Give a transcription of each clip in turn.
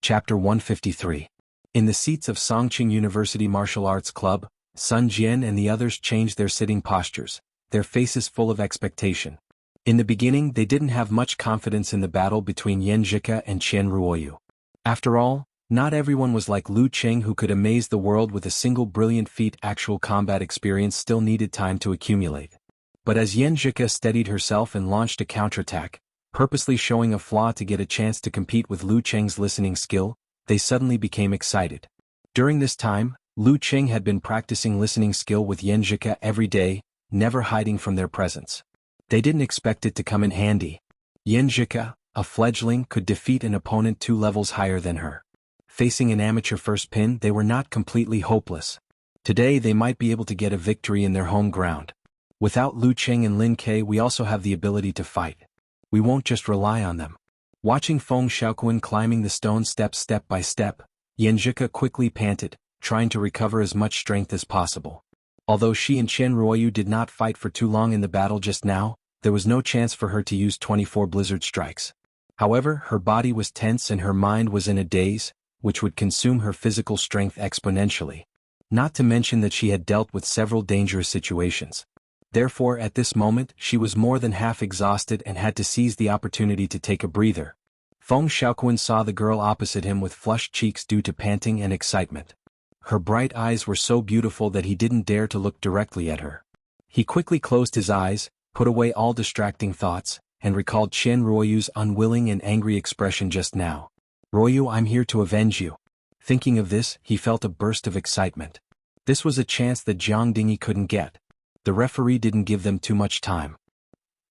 Chapter 153. In the seats of Songqing University Martial Arts Club, Sun Jian and the others changed their sitting postures, their faces full of expectation. In the beginning they didn't have much confidence in the battle between xianxia and Qian Ruoyu. After all, not everyone was like Lu Qing who could amaze the world with a single brilliant feat. Actual combat experience still needed time to accumulate. But as xianxia steadied herself and launched a counterattack, purposely showing a flaw to get a chance to compete with Lu Qing's listening skill, they suddenly became excited. During this time, Lu Qing had been practicing listening skill with xianxia every day, never hiding from their presence. They didn't expect it to come in handy. Xianxia, a fledgling, could defeat an opponent 2 levels higher than her. Facing an amateur first pin, they were not completely hopeless. Today they might be able to get a victory in their home ground. Without Lu Qing and Lin Ke, we also have the ability to fight. We won't just rely on them. Watching Feng Xiaoquan climbing the stone steps step by step, xianxia quickly panted, trying to recover as much strength as possible. Although she and Qian Ruoyu did not fight for too long in the battle just now, there was no chance for her to use 24 blizzard strikes. However, her body was tense and her mind was in a daze, which would consume her physical strength exponentially. Not to mention that she had dealt with several dangerous situations. Therefore, at this moment, she was more than half exhausted and had to seize the opportunity to take a breather. Feng Xiaoquan saw the girl opposite him with flushed cheeks due to panting and excitement. Her bright eyes were so beautiful that he didn't dare to look directly at her. He quickly closed his eyes, put away all distracting thoughts, and recalled Qian Ruoyu's unwilling and angry expression just now. "Ruoyu, I'm here to avenge you." Thinking of this, he felt a burst of excitement. This was a chance that Jiang Dingy couldn't get. The referee didn't give them too much time.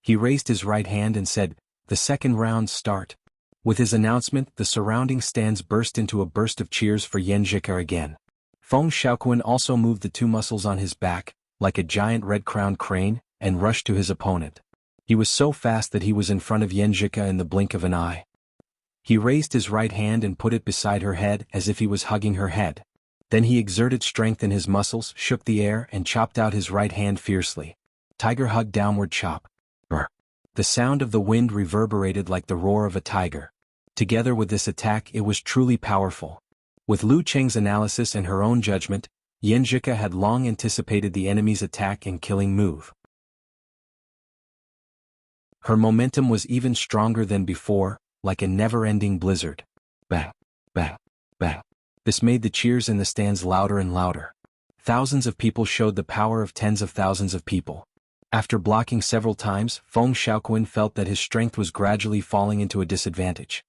He raised his right hand and said, "The second round start." With his announcement, the surrounding stands burst into a burst of cheers for xianxia again. Feng Xiaoquan also moved the 2 muscles on his back, like a giant red-crowned crane, and rushed to his opponent. He was so fast that he was in front of xianxia in the blink of an eye. He raised his right hand and put it beside her head as if he was hugging her head. Then he exerted strength in his muscles, shook the air and chopped out his right hand fiercely. Tiger hug downward chop. Brr. The sound of the wind reverberated like the roar of a tiger. Together with this attack, it was truly powerful. With Lu Qing's analysis and her own judgment, xianxia had long anticipated the enemy's attack and killing move. Her momentum was even stronger than before, like a never-ending blizzard. Bang, bang, bang. This made the cheers in the stands louder and louder. Thousands of people showed the power of tens of thousands of people. After blocking several times, Feng Xiaoquan felt that his strength was gradually falling into a disadvantage.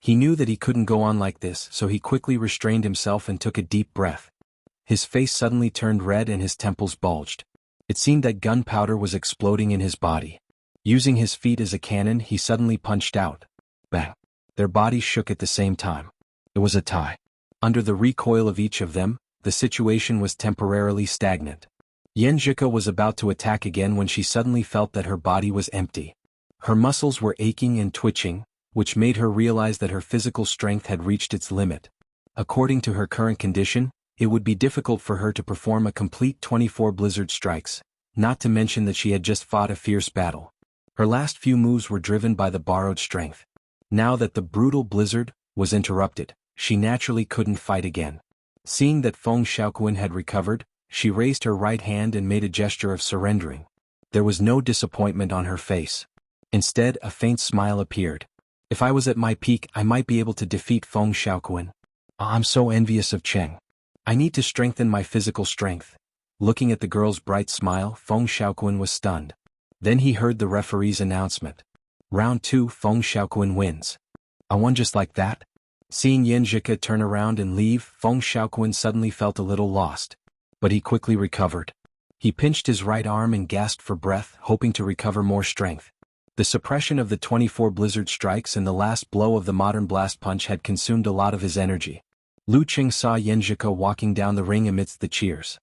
He knew that he couldn't go on like this, so he quickly restrained himself and took a deep breath. His face suddenly turned red and his temples bulged. It seemed that gunpowder was exploding in his body. Using his feet as a cannon, he suddenly punched out. Bang! Their bodies shook at the same time. It was a tie. Under the recoil of each of them, the situation was temporarily stagnant. Xianxia was about to attack again when she suddenly felt that her body was empty. Her muscles were aching and twitching, which made her realize that her physical strength had reached its limit. According to her current condition, it would be difficult for her to perform a complete 24 blizzard strikes, not to mention that she had just fought a fierce battle. Her last few moves were driven by the borrowed strength. Now that the brutal blizzard was interrupted, she naturally couldn't fight again. Seeing that Feng Xiaoquan had recovered, she raised her right hand and made a gesture of surrendering. There was no disappointment on her face. Instead, a faint smile appeared. "If I was at my peak, I might be able to defeat Feng Xiaoquan. I'm so envious of Cheng. I need to strengthen my physical strength." Looking at the girl's bright smile, Feng Xiaoquan was stunned. Then he heard the referee's announcement. "Round 2, Feng Xiaoquan wins." "I won just like that?" Seeing xianxia turn around and leave, Feng Xiaoquan suddenly felt a little lost. But he quickly recovered. He pinched his right arm and gasped for breath, hoping to recover more strength. The suppression of the 24 blizzard strikes and the last blow of the modern blast punch had consumed a lot of his energy. Lu Qing saw xianxia walking down the ring amidst the cheers.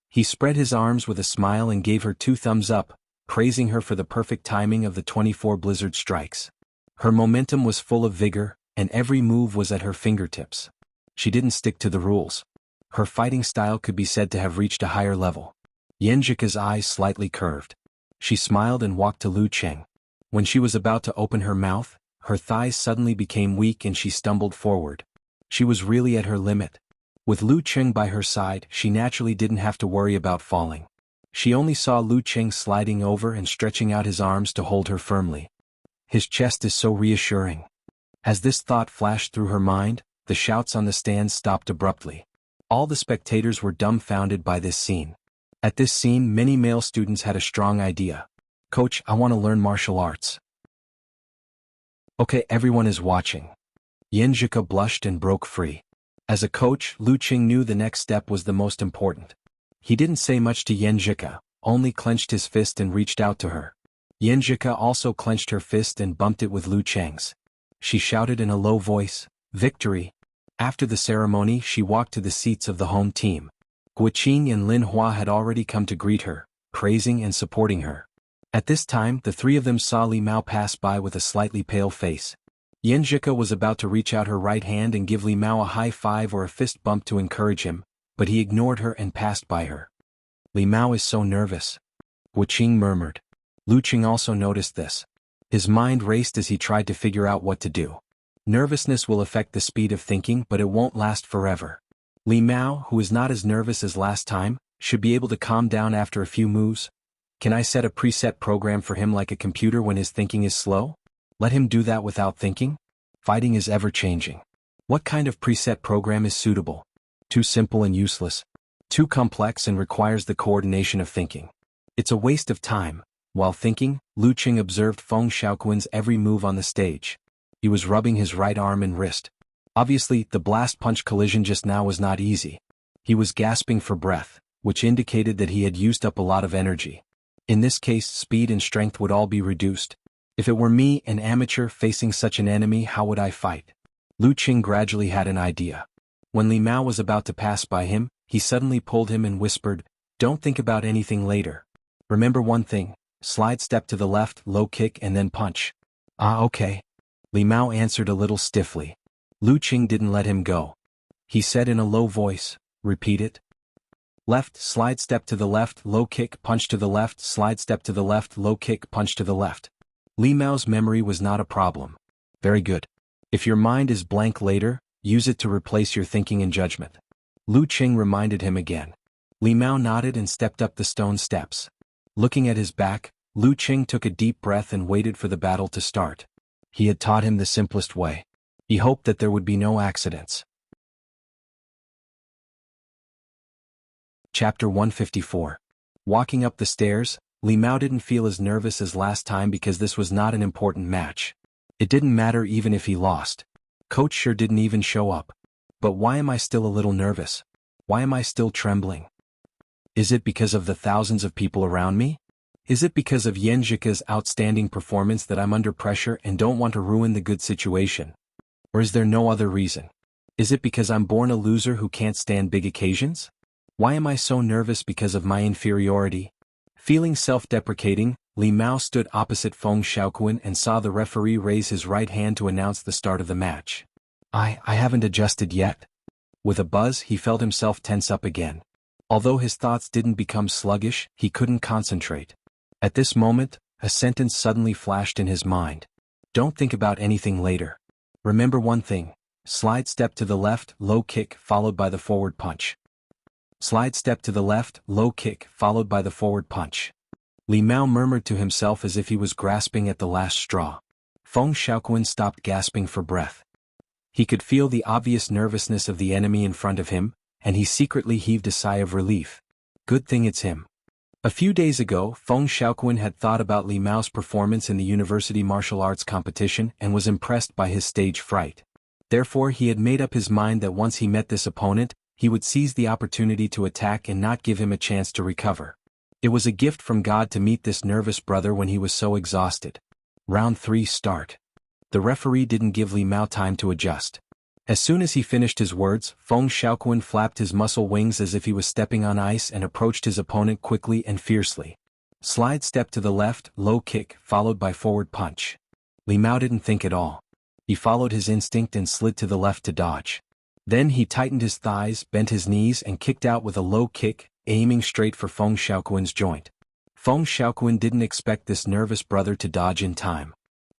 He spread his arms with a smile and gave her 2 thumbs up, praising her for the perfect timing of the 24 blizzard strikes. Her momentum was full of vigor, and every move was at her fingertips. She didn't stick to the rules. Her fighting style could be said to have reached a higher level. xianxia's eyes slightly curved. She smiled and walked to Lu Qing. When she was about to open her mouth, her thighs suddenly became weak and she stumbled forward. She was really at her limit. With Lu Qing by her side, she naturally didn't have to worry about falling. She only saw Lu Qing sliding over and stretching out his arms to hold her firmly. His chest is so reassuring. As this thought flashed through her mind, the shouts on the stand stopped abruptly. All the spectators were dumbfounded by this scene. At this scene, many male students had a strong idea. "Coach, I want to learn martial arts." "Okay, everyone is watching." Xianxia blushed and broke free. As a coach, Lu Qing knew the next step was the most important. He didn't say much to Xianxia, only clenched his fist and reached out to her. Xianxia also clenched her fist and bumped it with Lu Qing's. She shouted in a low voice, "Victory!" After the ceremony, she walked to the seats of the home team. Guqing and Lin Hua had already come to greet her, praising and supporting her. At this time, the three of them saw Li Mao pass by with a slightly pale face. Xianxia was about to reach out her right hand and give Li Mao a high five or a fist bump to encourage him, but he ignored her and passed by her. "Li Mao is so nervous," Guqing murmured. Lu Qing also noticed this. His mind raced as he tried to figure out what to do. Nervousness will affect the speed of thinking, but it won't last forever. Li Mao, who is not as nervous as last time, should be able to calm down after a few moves. Can I set a preset program for him like a computer when his thinking is slow? Let him do that without thinking? Fighting is ever-changing. What kind of preset program is suitable? Too simple and useless. Too complex and requires the coordination of thinking. It's a waste of time. While thinking, Lu Qing observed Feng Xiaoquan's every move on the stage. He was rubbing his right arm and wrist. Obviously, the blast punch collision just now was not easy. He was gasping for breath, which indicated that he had used up a lot of energy. In this case, speed and strength would all be reduced. If it were me, an amateur, facing such an enemy, how would I fight? Lu Qing gradually had an idea. When Li Mao was about to pass by him, he suddenly pulled him and whispered, "Don't think about anything later. Remember one thing, slide step to the left, low kick and then punch." "Ah, okay." Li Mao answered a little stiffly. Lu Qing didn't let him go. He said in a low voice, "Repeat it." "Left, slide step to the left, low kick, punch to the left, slide step to the left, low kick, punch to the left." Li Mao's memory was not a problem. Very good. If your mind is blank later, use it to replace your thinking and judgment. Lu Qing reminded him again. Li Mao nodded and stepped up the stone steps. Looking at his back, Lu Qing took a deep breath and waited for the battle to start. He had taught him the simplest way. He hoped that there would be no accidents. Chapter 154. Walking up the stairs, Li Mao didn't feel as nervous as last time because this was not an important match. It didn't matter even if he lost. Coach sure didn't even show up. But why am I still a little nervous? Why am I still trembling? Is it because of the thousands of people around me? Is it because of Xianxia's outstanding performance that I'm under pressure and don't want to ruin the good situation? Or is there no other reason? Is it because I'm born a loser who can't stand big occasions? Why am I so nervous because of my inferiority? Feeling self-deprecating, Li Mao stood opposite Feng Xiaoquan and saw the referee raise his right hand to announce the start of the match. I haven't adjusted yet." With a buzz, he felt himself tense up again. Although his thoughts didn't become sluggish, he couldn't concentrate. At this moment, a sentence suddenly flashed in his mind. "Don't think about anything later. Remember one thing, slide step to the left, low kick followed by the forward punch. Slide step to the left, low kick followed by the forward punch." Li Mao murmured to himself as if he was grasping at the last straw. Feng Xiaoquan stopped gasping for breath. He could feel the obvious nervousness of the enemy in front of him, and he secretly heaved a sigh of relief. Good thing it's him. A few days ago, Feng Xiaoquan had thought about Li Mao's performance in the university martial arts competition and was impressed by his stage fright. Therefore, he had made up his mind that once he met this opponent, he would seize the opportunity to attack and not give him a chance to recover. It was a gift from God to meet this nervous brother when he was so exhausted. Round 3 start. The referee didn't give Li Mao time to adjust. As soon as he finished his words, Feng Xiaoquan flapped his muscle wings as if he was stepping on ice and approached his opponent quickly and fiercely. Slide step to the left, low kick, followed by forward punch. Li Mao didn't think at all. He followed his instinct and slid to the left to dodge. Then he tightened his thighs, bent his knees and kicked out with a low kick, aiming straight for Feng Xiaoquan's joint. Feng Xiaoquan didn't expect this nervous brother to dodge in time.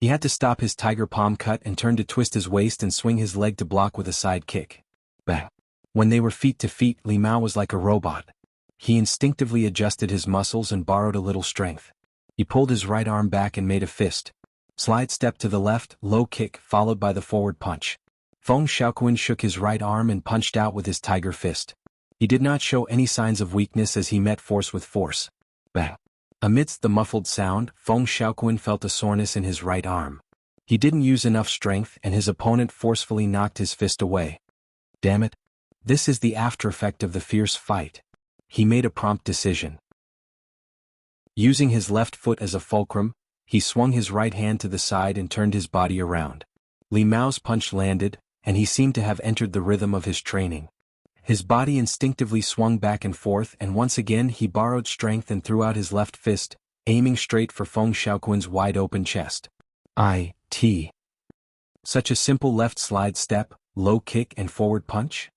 He had to stop his tiger palm cut and turn to twist his waist and swing his leg to block with a side kick. Bang. When they were feet to feet, Li Mao was like a robot. He instinctively adjusted his muscles and borrowed a little strength. He pulled his right arm back and made a fist. Slide step to the left, low kick, followed by the forward punch. Feng Xiaoquan shook his right arm and punched out with his tiger fist. He did not show any signs of weakness as he met force with force. Bang. Amidst the muffled sound, Feng Xiaoquan felt a soreness in his right arm. He didn't use enough strength and his opponent forcefully knocked his fist away. Damn it. This is the after effect of the fierce fight. He made a prompt decision. Using his left foot as a fulcrum, he swung his right hand to the side and turned his body around. Li Mao's punch landed, and he seemed to have entered the rhythm of his training. His body instinctively swung back and forth, and once again he borrowed strength and threw out his left fist, aiming straight for Feng Xiaoquan's wide-open chest. It. Such a simple left slide step, low kick and forward punch?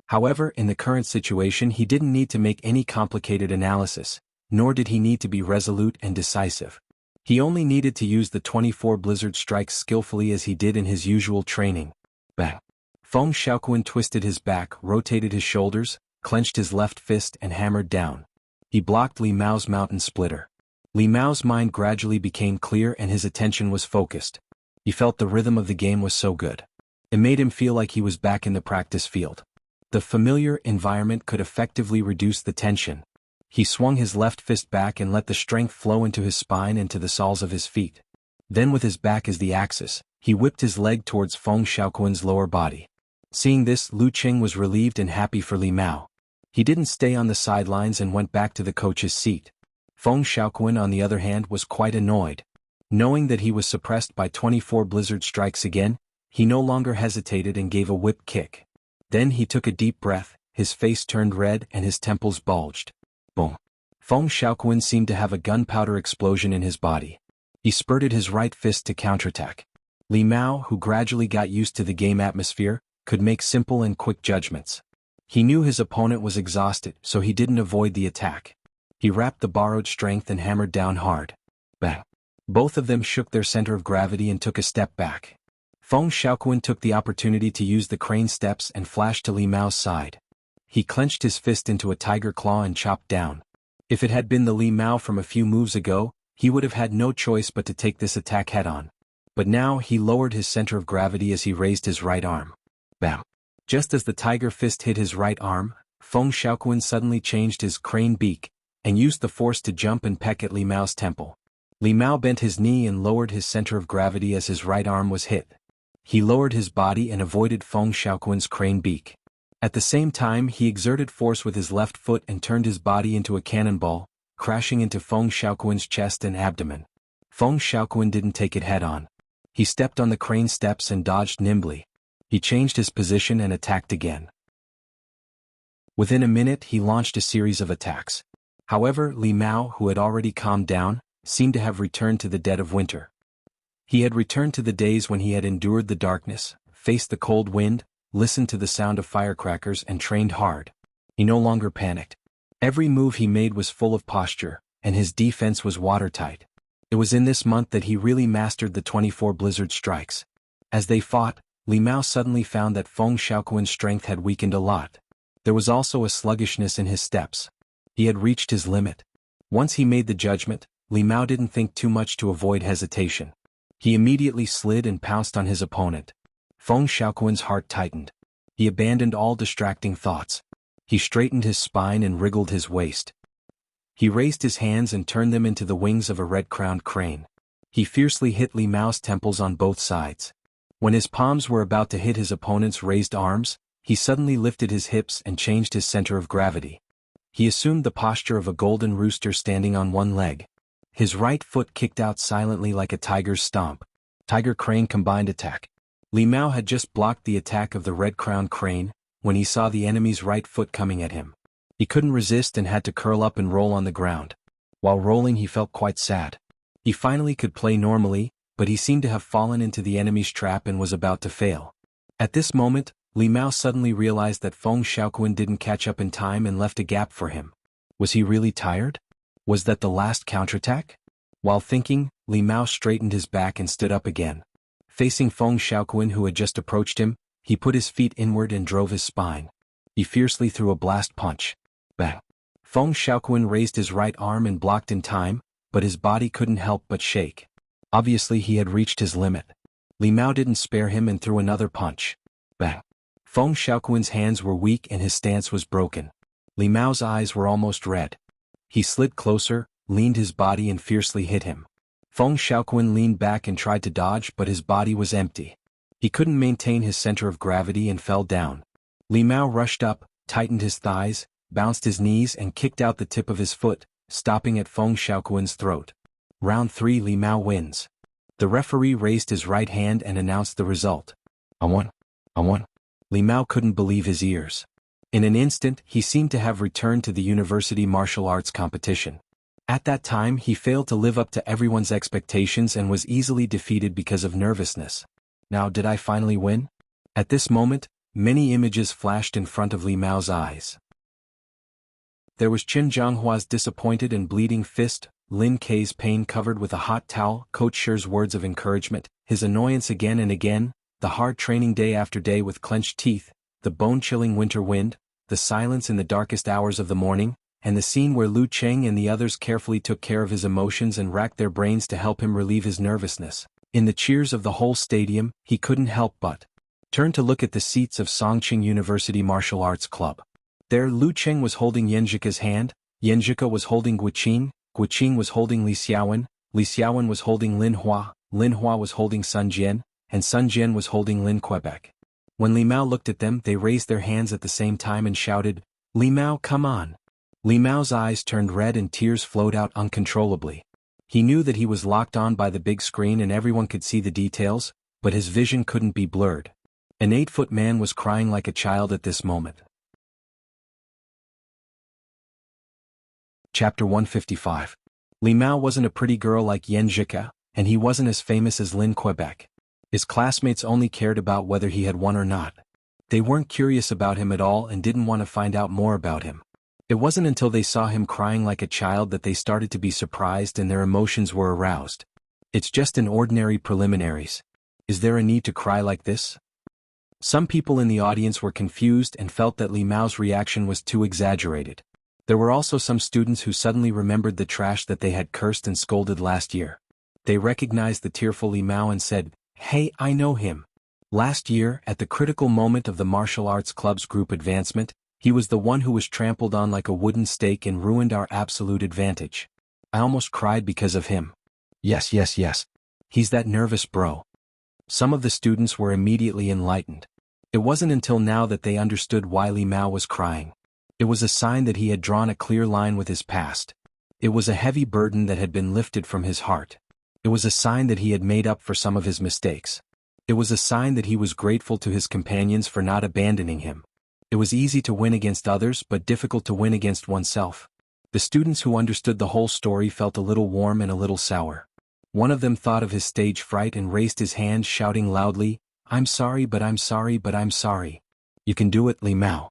However, in the current situation he didn't need to make any complicated analysis, nor did he need to be resolute and decisive. He only needed to use the 24 blizzard strikes skillfully as he did in his usual training. Bang. Feng Xiaoquan twisted his back, rotated his shoulders, clenched his left fist and hammered down. He blocked Li Mao's mountain splitter. Li Mao's mind gradually became clear and his attention was focused. He felt the rhythm of the game was so good. It made him feel like he was back in the practice field. The familiar environment could effectively reduce the tension. He swung his left fist back and let the strength flow into his spine and to the soles of his feet. Then with his back as the axis, he whipped his leg towards Feng Xiaoquan's lower body. Seeing this, Lu Qing was relieved and happy for Li Mao. He didn't stay on the sidelines and went back to the coach's seat. Feng Xiaoquan on the other hand was quite annoyed. Knowing that he was suppressed by 24 blizzard strikes again, he no longer hesitated and gave a whip kick. Then he took a deep breath, his face turned red and his temples bulged. Boom. Feng Xiaoquan seemed to have a gunpowder explosion in his body. He spurted his right fist to counterattack. Li Mao, who gradually got used to the game atmosphere, could make simple and quick judgments. He knew his opponent was exhausted, so he didn't avoid the attack. He wrapped the borrowed strength and hammered down hard. Bang. Both of them shook their center of gravity and took a step back. Feng Xiaoquan took the opportunity to use the crane steps and flashed to Li Mao's side. He clenched his fist into a tiger claw and chopped down. If it had been the Li Mao from a few moves ago, he would have had no choice but to take this attack head-on. But now he lowered his center of gravity as he raised his right arm. Bam! Just as the tiger fist hit his right arm, Feng Xiaoquan suddenly changed his crane beak, and used the force to jump and peck at Li Mao's temple. Li Mao bent his knee and lowered his center of gravity as his right arm was hit. He lowered his body and avoided Feng Xiaoquan's crane beak. At the same time he exerted force with his left foot and turned his body into a cannonball, crashing into Feng Xiaoquan's chest and abdomen. Feng Xiaoquan didn't take it head-on. He stepped on the crane steps and dodged nimbly. He changed his position and attacked again. Within a minute he launched a series of attacks. However, Li Mao, who had already calmed down, seemed to have returned to the dead of winter. He had returned to the days when he had endured the darkness, faced the cold wind, listened to the sound of firecrackers and trained hard. He no longer panicked. Every move he made was full of posture, and his defense was watertight. It was in this month that he really mastered the 24 blizzard strikes. As they fought, Li Mao suddenly found that Feng Xiaoquan's strength had weakened a lot. There was also a sluggishness in his steps. He had reached his limit. Once he made the judgment, Li Mao didn't think too much to avoid hesitation. He immediately slid and pounced on his opponent. Feng Xiaoquan's heart tightened. He abandoned all distracting thoughts. He straightened his spine and wriggled his waist. He raised his hands and turned them into the wings of a red-crowned crane. He fiercely hit Li Mao's temples on both sides. When his palms were about to hit his opponent's raised arms, he suddenly lifted his hips and changed his center of gravity. He assumed the posture of a golden rooster standing on one leg. His right foot kicked out silently like a tiger's stomp. Tiger crane combined attack. Li Mao had just blocked the attack of the red-crowned crane, when he saw the enemy's right foot coming at him. He couldn't resist and had to curl up and roll on the ground. While rolling he felt quite sad. He finally could play normally, but he seemed to have fallen into the enemy's trap and was about to fail. At this moment, Li Mao suddenly realized that Feng Xiaoquan didn't catch up in time and left a gap for him. Was he really tired? Was that the last counterattack? While thinking, Li Mao straightened his back and stood up again. Facing Feng Xiaoquan who had just approached him, he put his feet inward and drove his spine. He fiercely threw a blast punch. Bang! Feng Xiaoquan raised his right arm and blocked in time, but his body couldn't help but shake. Obviously he had reached his limit. Li Mao didn't spare him and threw another punch. Bang! Feng Xiaoquan's hands were weak and his stance was broken. Li Mao's eyes were almost red. He slid closer, leaned his body and fiercely hit him. Feng Xiaoquan leaned back and tried to dodge, but his body was empty. He couldn't maintain his center of gravity and fell down. Li Mao rushed up, tightened his thighs, bounced his knees and kicked out the tip of his foot, stopping at Feng Xiaoquan's throat. Round 3, Li Mao wins. The referee raised his right hand and announced the result. I won. Li Mao couldn't believe his ears. In an instant, he seemed to have returned to the university martial arts competition. At that time, he failed to live up to everyone's expectations and was easily defeated because of nervousness. Now, did I finally win? At this moment, many images flashed in front of Li Mao's eyes. There was Qin Jianghua's disappointed and bleeding fist, Lin Kei's pain covered with a hot towel, Coach Shi's words of encouragement, his annoyance again and again, the hard training day after day with clenched teeth, the bone-chilling winter wind, the silence in the darkest hours of the morning, and the scene where Lu Cheng and the others carefully took care of his emotions and racked their brains to help him relieve his nervousness. In the cheers of the whole stadium, he couldn't help but turn to look at the seats of Songqing University Martial Arts Club. There Lu Cheng was holding Yanzhika's hand, Yanzhika was holding Guqing was holding Li Xiaowan was holding Lin Hua was holding Sun Jian, and Sun Jian was holding Lin Quebec. When Li Mao looked at them, they raised their hands at the same time and shouted, "Li Mao, come on!" Li Mao's eyes turned red and tears flowed out uncontrollably. He knew that he was locked on by the big screen and everyone could see the details, but his vision couldn't be blurred. An 8-foot man was crying like a child at this moment. Chapter 155. Li Mao wasn't a pretty girl like Yanzhika, and he wasn't as famous as Lin Quebec. His classmates only cared about whether he had won or not. They weren't curious about him at all and didn't want to find out more about him. It wasn't until they saw him crying like a child that they started to be surprised and their emotions were aroused. It's just an ordinary preliminaries. Is there a need to cry like this? Some people in the audience were confused and felt that Li Mao's reaction was too exaggerated. There were also some students who suddenly remembered the trash that they had cursed and scolded last year. They recognized the tearful Li Mao and said, "Hey, I know him. Last year, at the critical moment of the martial arts club's group advancement, he was the one who was trampled on like a wooden stake and ruined our absolute advantage. I almost cried because of him. Yes. He's that nervous bro." Some of the students were immediately enlightened. It wasn't until now that they understood why Li Mao was crying. It was a sign that he had drawn a clear line with his past. It was a heavy burden that had been lifted from his heart. It was a sign that he had made up for some of his mistakes. It was a sign that he was grateful to his companions for not abandoning him. It was easy to win against others but difficult to win against oneself. The students who understood the whole story felt a little warm and a little sour. One of them thought of his stage fright and raised his hand shouting loudly, "I'm sorry but I'm sorry but I'm sorry. You can do it, Li Mao."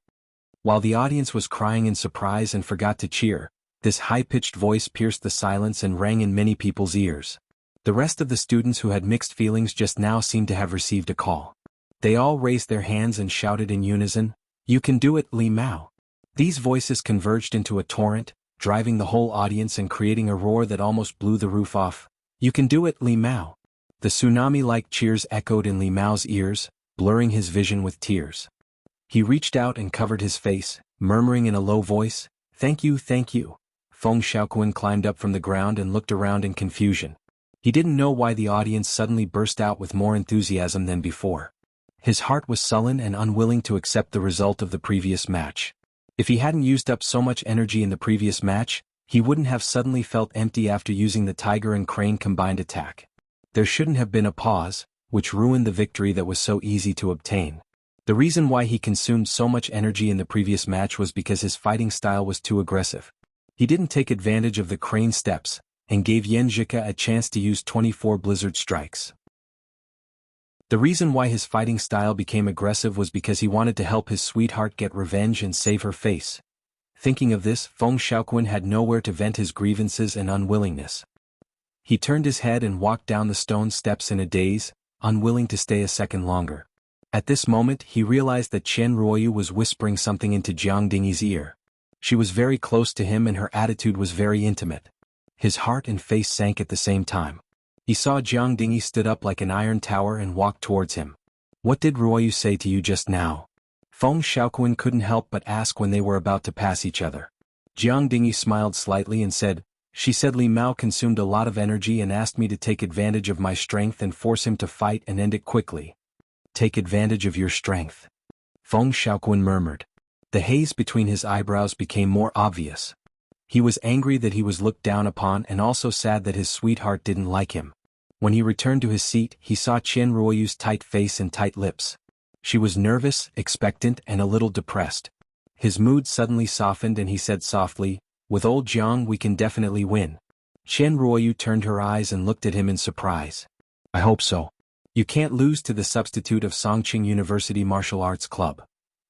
While the audience was crying in surprise and forgot to cheer, this high-pitched voice pierced the silence and rang in many people's ears. The rest of the students who had mixed feelings just now seemed to have received a call. They all raised their hands and shouted in unison, "You can do it, Li Mao." These voices converged into a torrent, driving the whole audience and creating a roar that almost blew the roof off. "You can do it, Li Mao." The tsunami-like cheers echoed in Li Mao's ears, blurring his vision with tears. He reached out and covered his face, murmuring in a low voice, "Thank you, thank you." Feng Xiaoquan climbed up from the ground and looked around in confusion. He didn't know why the audience suddenly burst out with more enthusiasm than before. His heart was sullen and unwilling to accept the result of the previous match. If he hadn't used up so much energy in the previous match, he wouldn't have suddenly felt empty after using the tiger and crane combined attack. There shouldn't have been a pause, which ruined the victory that was so easy to obtain. The reason why he consumed so much energy in the previous match was because his fighting style was too aggressive. He didn't take advantage of the crane steps, and gave Yanzhika a chance to use 24 blizzard strikes. The reason why his fighting style became aggressive was because he wanted to help his sweetheart get revenge and save her face. Thinking of this, Feng Xiaoquan had nowhere to vent his grievances and unwillingness. He turned his head and walked down the stone steps in a daze, unwilling to stay a second longer. At this moment he realized that Chen Ruoyu was whispering something into Jiang Dingyi's ear. She was very close to him and her attitude was very intimate. His heart and face sank at the same time. He saw Jiang Dingyi stood up like an iron tower and walked towards him. "What did Ruoyu say to you just now?" Feng Xiaoquan couldn't help but ask when they were about to pass each other. Jiang Dingyi smiled slightly and said, "She said Li Mao consumed a lot of energy and asked me to take advantage of my strength and force him to fight and end it quickly." "Take advantage of your strength?" Feng Xiaoquan murmured. The haze between his eyebrows became more obvious. He was angry that he was looked down upon and also sad that his sweetheart didn't like him. When he returned to his seat, he saw Chen Ruoyu's tight face and tight lips. She was nervous, expectant, and a little depressed. His mood suddenly softened and he said softly, "With old Jiang we can definitely win." Chen Ruoyu turned her eyes and looked at him in surprise. "I hope so. You can't lose to the substitute of Songqing University Martial Arts Club."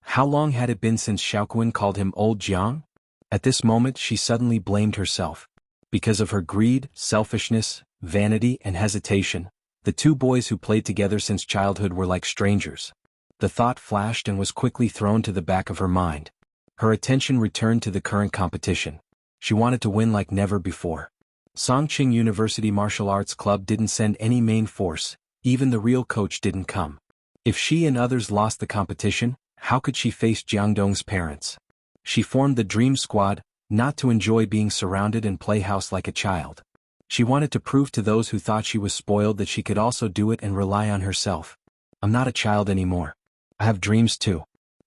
How long had it been since Xiaoquan called him old Jiang? At this moment she suddenly blamed herself. Because of her greed, selfishness, vanity, and hesitation, the two boys who played together since childhood were like strangers. The thought flashed and was quickly thrown to the back of her mind. Her attention returned to the current competition. She wanted to win like never before. Songqing University Martial Arts Club didn't send any main force, even the real coach didn't come. If she and others lost the competition, how could she face Jiangdong's parents? She formed the Dream Squad, not to enjoy being surrounded and play house like a child. She wanted to prove to those who thought she was spoiled that she could also do it and rely on herself. "I'm not a child anymore. I have dreams too."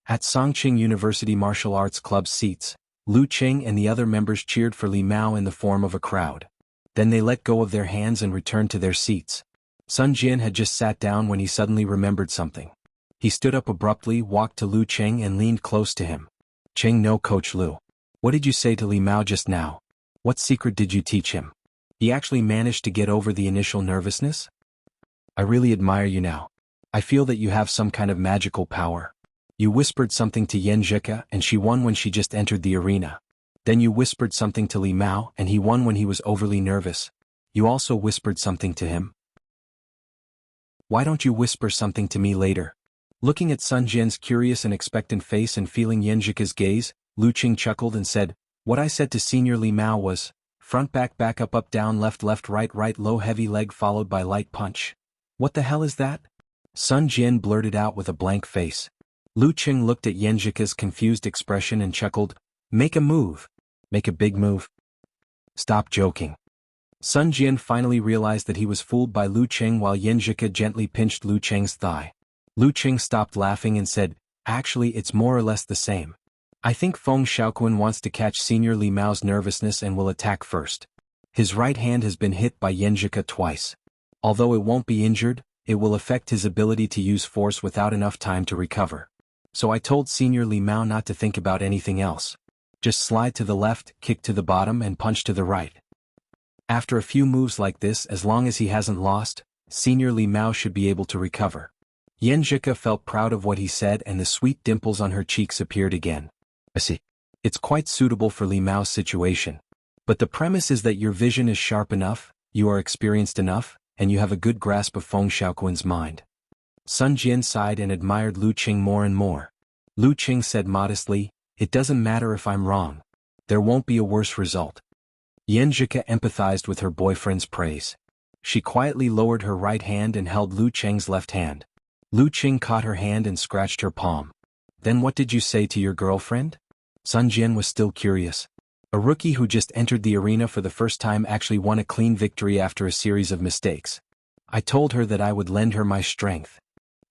At Songqing University Martial Arts Club's seats, Lu Qing and the other members cheered for Li Mao in the form of a crowd. Then they let go of their hands and returned to their seats. Sun Jian had just sat down when he suddenly remembered something. He stood up abruptly, walked to Lu Qing and leaned close to him. "Qing, no, Coach Lu. What did you say to Li Mao just now? What secret did you teach him? He actually managed to get over the initial nervousness? I really admire you now. I feel that you have some kind of magical power. You whispered something to xianxia and she won when she just entered the arena. Then you whispered something to Li Mao and he won when he was overly nervous. You also whispered something to him. Why don't you whisper something to me later?" Looking at Sun Jian's curious and expectant face and feeling Yanjika's gaze, Lu Qing chuckled and said, "What I said to Senior Li Mao was, front back back up down left right low heavy leg followed by light punch. What the hell is that?" Sun Jian blurted out with a blank face. Lu Qing looked at Yanjika's confused expression and chuckled, "Make a move. Make a big move. Stop joking." Sun Jian finally realized that he was fooled by Lu Qing while Yanjika gently pinched Lu Qing's thigh. Lu Qing stopped laughing and said, "Actually it's more or less the same. I think Feng Xiaoquan wants to catch Senior Li Mao's nervousness and will attack first. His right hand has been hit by Yanjika twice. Although it won't be injured, it will affect his ability to use force without enough time to recover. So I told Senior Li Mao not to think about anything else. Just slide to the left, kick to the bottom and punch to the right. After a few moves like this, as long as he hasn't lost, Senior Li Mao should be able to recover." Yanjika felt proud of what he said and the sweet dimples on her cheeks appeared again. "I see. It's quite suitable for Li Mao's situation. But the premise is that your vision is sharp enough, you are experienced enough, and you have a good grasp of Feng Xiaoquan's mind." Sun Jian sighed and admired Lu Qing more and more. Lu Qing said modestly, "It doesn't matter if I'm wrong. There won't be a worse result." Yanjika empathized with her boyfriend's praise. She quietly lowered her right hand and held Lu Qing's left hand. Lu Qing caught her hand and scratched her palm. "Then what did you say to your girlfriend?" Sun Jian was still curious. A rookie who just entered the arena for the first time actually won a clean victory after a series of mistakes. "I told her that I would lend her my strength."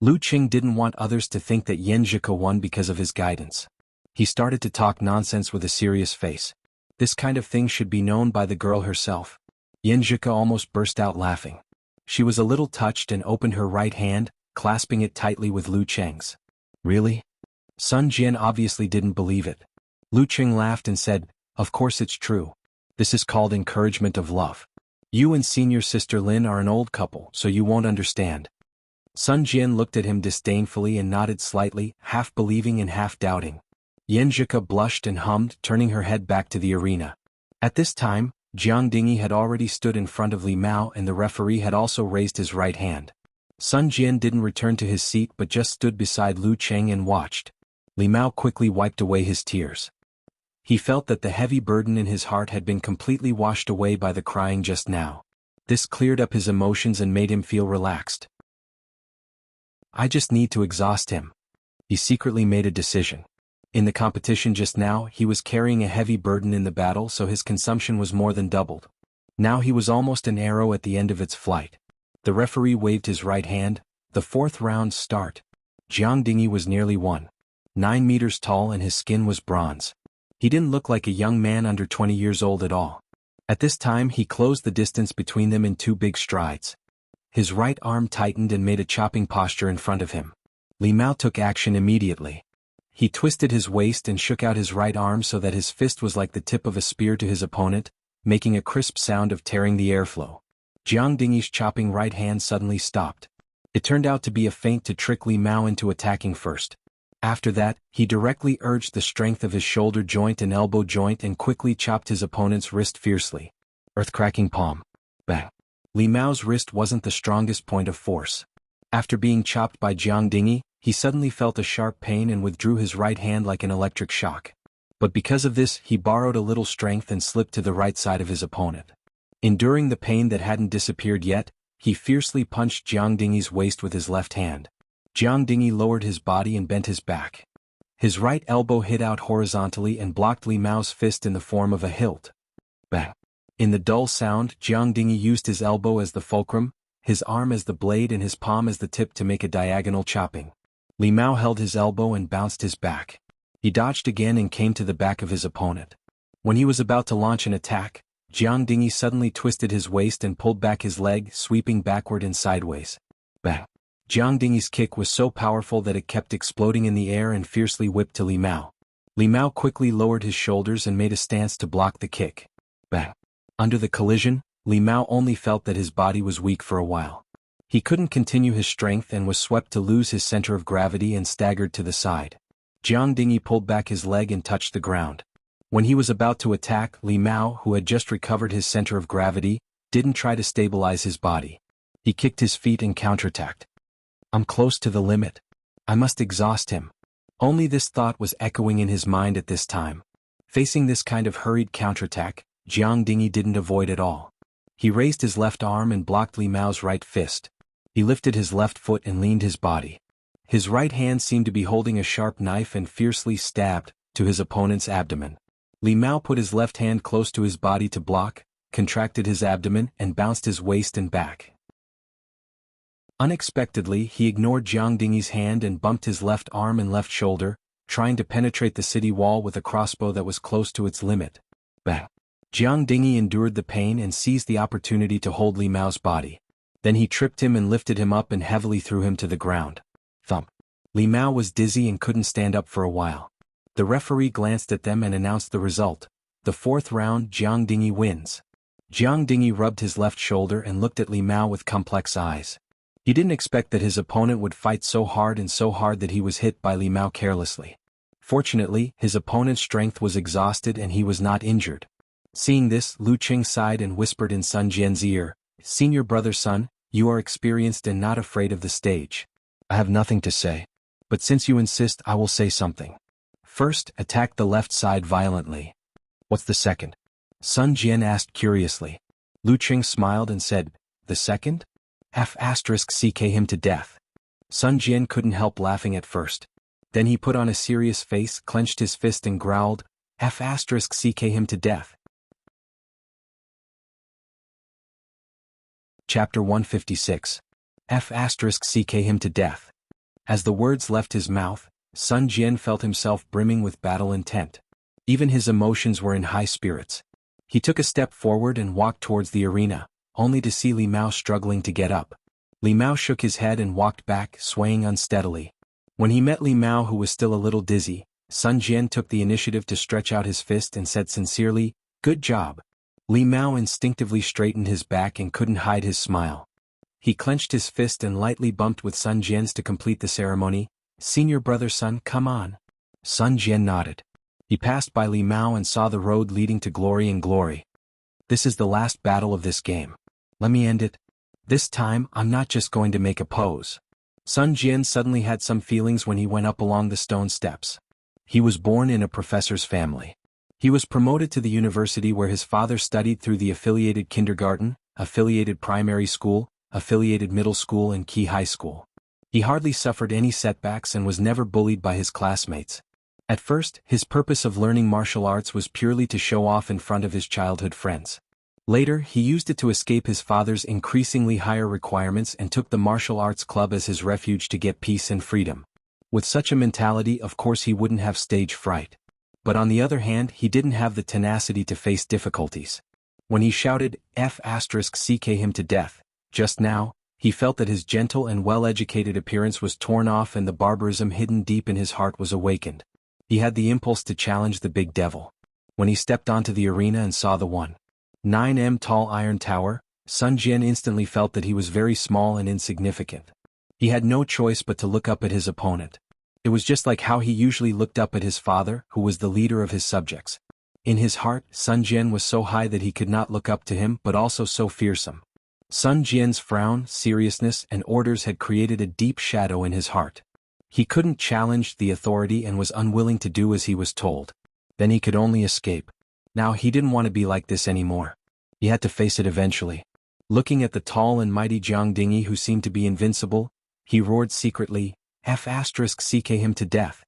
Lu Qing didn't want others to think that Yanjika won because of his guidance. He started to talk nonsense with a serious face. This kind of thing should be known by the girl herself. Yanjika almost burst out laughing. She was a little touched and opened her right hand, clasping it tightly with Lu Qing's. "Really?" Sun Jian obviously didn't believe it. Lu Qing laughed and said, "Of course it's true. This is called encouragement of love. You and senior sister Lin are an old couple, so you won't understand." Sun Jian looked at him disdainfully and nodded slightly, half believing and half doubting. Yanjika blushed and hummed, turning her head back to the arena. At this time, Jiang Dingy had already stood in front of Li Mao and the referee had also raised his right hand. Sun Jian didn't return to his seat but just stood beside Lu Cheng and watched. Li Mao quickly wiped away his tears. He felt that the heavy burden in his heart had been completely washed away by the crying just now. This cleared up his emotions and made him feel relaxed. I just need to exhaust him. He secretly made a decision. In the competition just now, he was carrying a heavy burden in the battle, so his consumption was more than doubled. Now he was almost an arrow at the end of its flight. The referee waved his right hand. The fourth round start. Jiang Dingy was nearly 1.9 meters tall and his skin was bronze. He didn't look like a young man under 20 years old at all. At this time he closed the distance between them in 2 big strides. His right arm tightened and made a chopping posture in front of him. Li Mao took action immediately. He twisted his waist and shook out his right arm so that his fist was like the tip of a spear to his opponent, making a crisp sound of tearing the airflow. Jiang Dingy's chopping right hand suddenly stopped. It turned out to be a feint to trick Li Mao into attacking first. After that, he directly urged the strength of his shoulder joint and elbow joint and quickly chopped his opponent's wrist fiercely. Earth-cracking palm. Bang. Li Mao's wrist wasn't the strongest point of force. After being chopped by Jiang Dingy, he suddenly felt a sharp pain and withdrew his right hand like an electric shock. But because of this, he borrowed a little strength and slipped to the right side of his opponent. Enduring the pain that hadn't disappeared yet, he fiercely punched Jiang Dingy's waist with his left hand. Jiang Dingy lowered his body and bent his back. His right elbow hit out horizontally and blocked Li Mao's fist in the form of a hilt. Bang! In the dull sound, Jiang Dingy used his elbow as the fulcrum, his arm as the blade and his palm as the tip to make a diagonal chopping. Li Mao held his elbow and bounced his back. He dodged again and came to the back of his opponent. When he was about to launch an attack, Jiang Dingy suddenly twisted his waist and pulled back his leg, sweeping backward and sideways. Bang! Jiang Dingy's kick was so powerful that it kept exploding in the air and fiercely whipped to Li Mao. Li Mao quickly lowered his shoulders and made a stance to block the kick. Bang! Under the collision, Li Mao only felt that his body was weak for a while. He couldn't continue his strength and was swept to lose his center of gravity and staggered to the side. Jiang Dingy pulled back his leg and touched the ground. When he was about to attack, Li Mao, who had just recovered his center of gravity, didn't try to stabilize his body. He kicked his feet and counterattacked. I'm close to the limit. I must exhaust him. Only this thought was echoing in his mind at this time. Facing this kind of hurried counterattack, Jiang Dingy didn't avoid at all. He raised his left arm and blocked Li Mao's right fist. He lifted his left foot and leaned his body. His right hand seemed to be holding a sharp knife and fiercely stabbed to his opponent's abdomen. Li Mao put his left hand close to his body to block, contracted his abdomen and bounced his waist and back. Unexpectedly, he ignored Jiang Dingy's hand and bumped his left arm and left shoulder, trying to penetrate the city wall with a crossbow that was close to its limit. Bang! Jiang Dingy endured the pain and seized the opportunity to hold Li Mao's body. Then he tripped him and lifted him up and heavily threw him to the ground. Thump! Li Mao was dizzy and couldn't stand up for a while. The referee glanced at them and announced the result. The fourth round, Jiang Dingy wins. Jiang Dingy rubbed his left shoulder and looked at Li Mao with complex eyes. He didn't expect that his opponent would fight so hard that he was hit by Li Mao carelessly. Fortunately, his opponent's strength was exhausted and he was not injured. Seeing this, Lu Cheng sighed and whispered in Sun Jian's ear, "Senior brother Sun, you are experienced and not afraid of the stage. I have nothing to say. But since you insist, I will say something. First, attack the left side violently." "What's the second?" Sun Jian asked curiously. Lu Cheng smiled and said, "The second? *CK him to death." Sun Jian couldn't help laughing at first. Then he put on a serious face, clenched his fist and growled, *CK him to death. Chapter 156. *CK him to death. As the words left his mouth, Sun Jian felt himself brimming with battle intent. Even his emotions were in high spirits. He took a step forward and walked towards the arena, only to see Li Mao struggling to get up. Li Mao shook his head and walked back, swaying unsteadily. When he met Li Mao, who was still a little dizzy, Sun Jian took the initiative to stretch out his fist and said sincerely, "Good job." Li Mao instinctively straightened his back and couldn't hide his smile. He clenched his fist and lightly bumped with Sun Jian's to complete the ceremony. "Senior brother Sun, come on." Sun Jian nodded. He passed by Li Mao and saw the road leading to glory and glory. This is the last battle of this game. Let me end it. This time, I'm not just going to make a pose. Sun Jian suddenly had some feelings when he went up along the stone steps. He was born in a professor's family. He was promoted to the university where his father studied through the affiliated kindergarten, affiliated primary school, affiliated middle school and key high school. He hardly suffered any setbacks and was never bullied by his classmates. At first, his purpose of learning martial arts was purely to show off in front of his childhood friends. Later, he used it to escape his father's increasingly higher requirements and took the martial arts club as his refuge to get peace and freedom. With such a mentality, of course he wouldn't have stage fright. But on the other hand, he didn't have the tenacity to face difficulties. When he shouted, F***ck him to death, just now, he felt that his gentle and well-educated appearance was torn off and the barbarism hidden deep in his heart was awakened. He had the impulse to challenge the big devil. When he stepped onto the arena and saw the 1.9 m tall iron tower, Sun Jian instantly felt that he was very small and insignificant. He had no choice but to look up at his opponent. It was just like how he usually looked up at his father, who was the leader of his subjects. In his heart, Sun Jian was so high that he could not look up to him but also so fearsome. Sun Jian's frown, seriousness, and orders had created a deep shadow in his heart. He couldn't challenge the authority and was unwilling to do as he was told. Then he could only escape. Now he didn't want to be like this anymore. He had to face it eventually. Looking at the tall and mighty Jiang Dingy who seemed to be invincible, he roared secretly, F***ck him to death.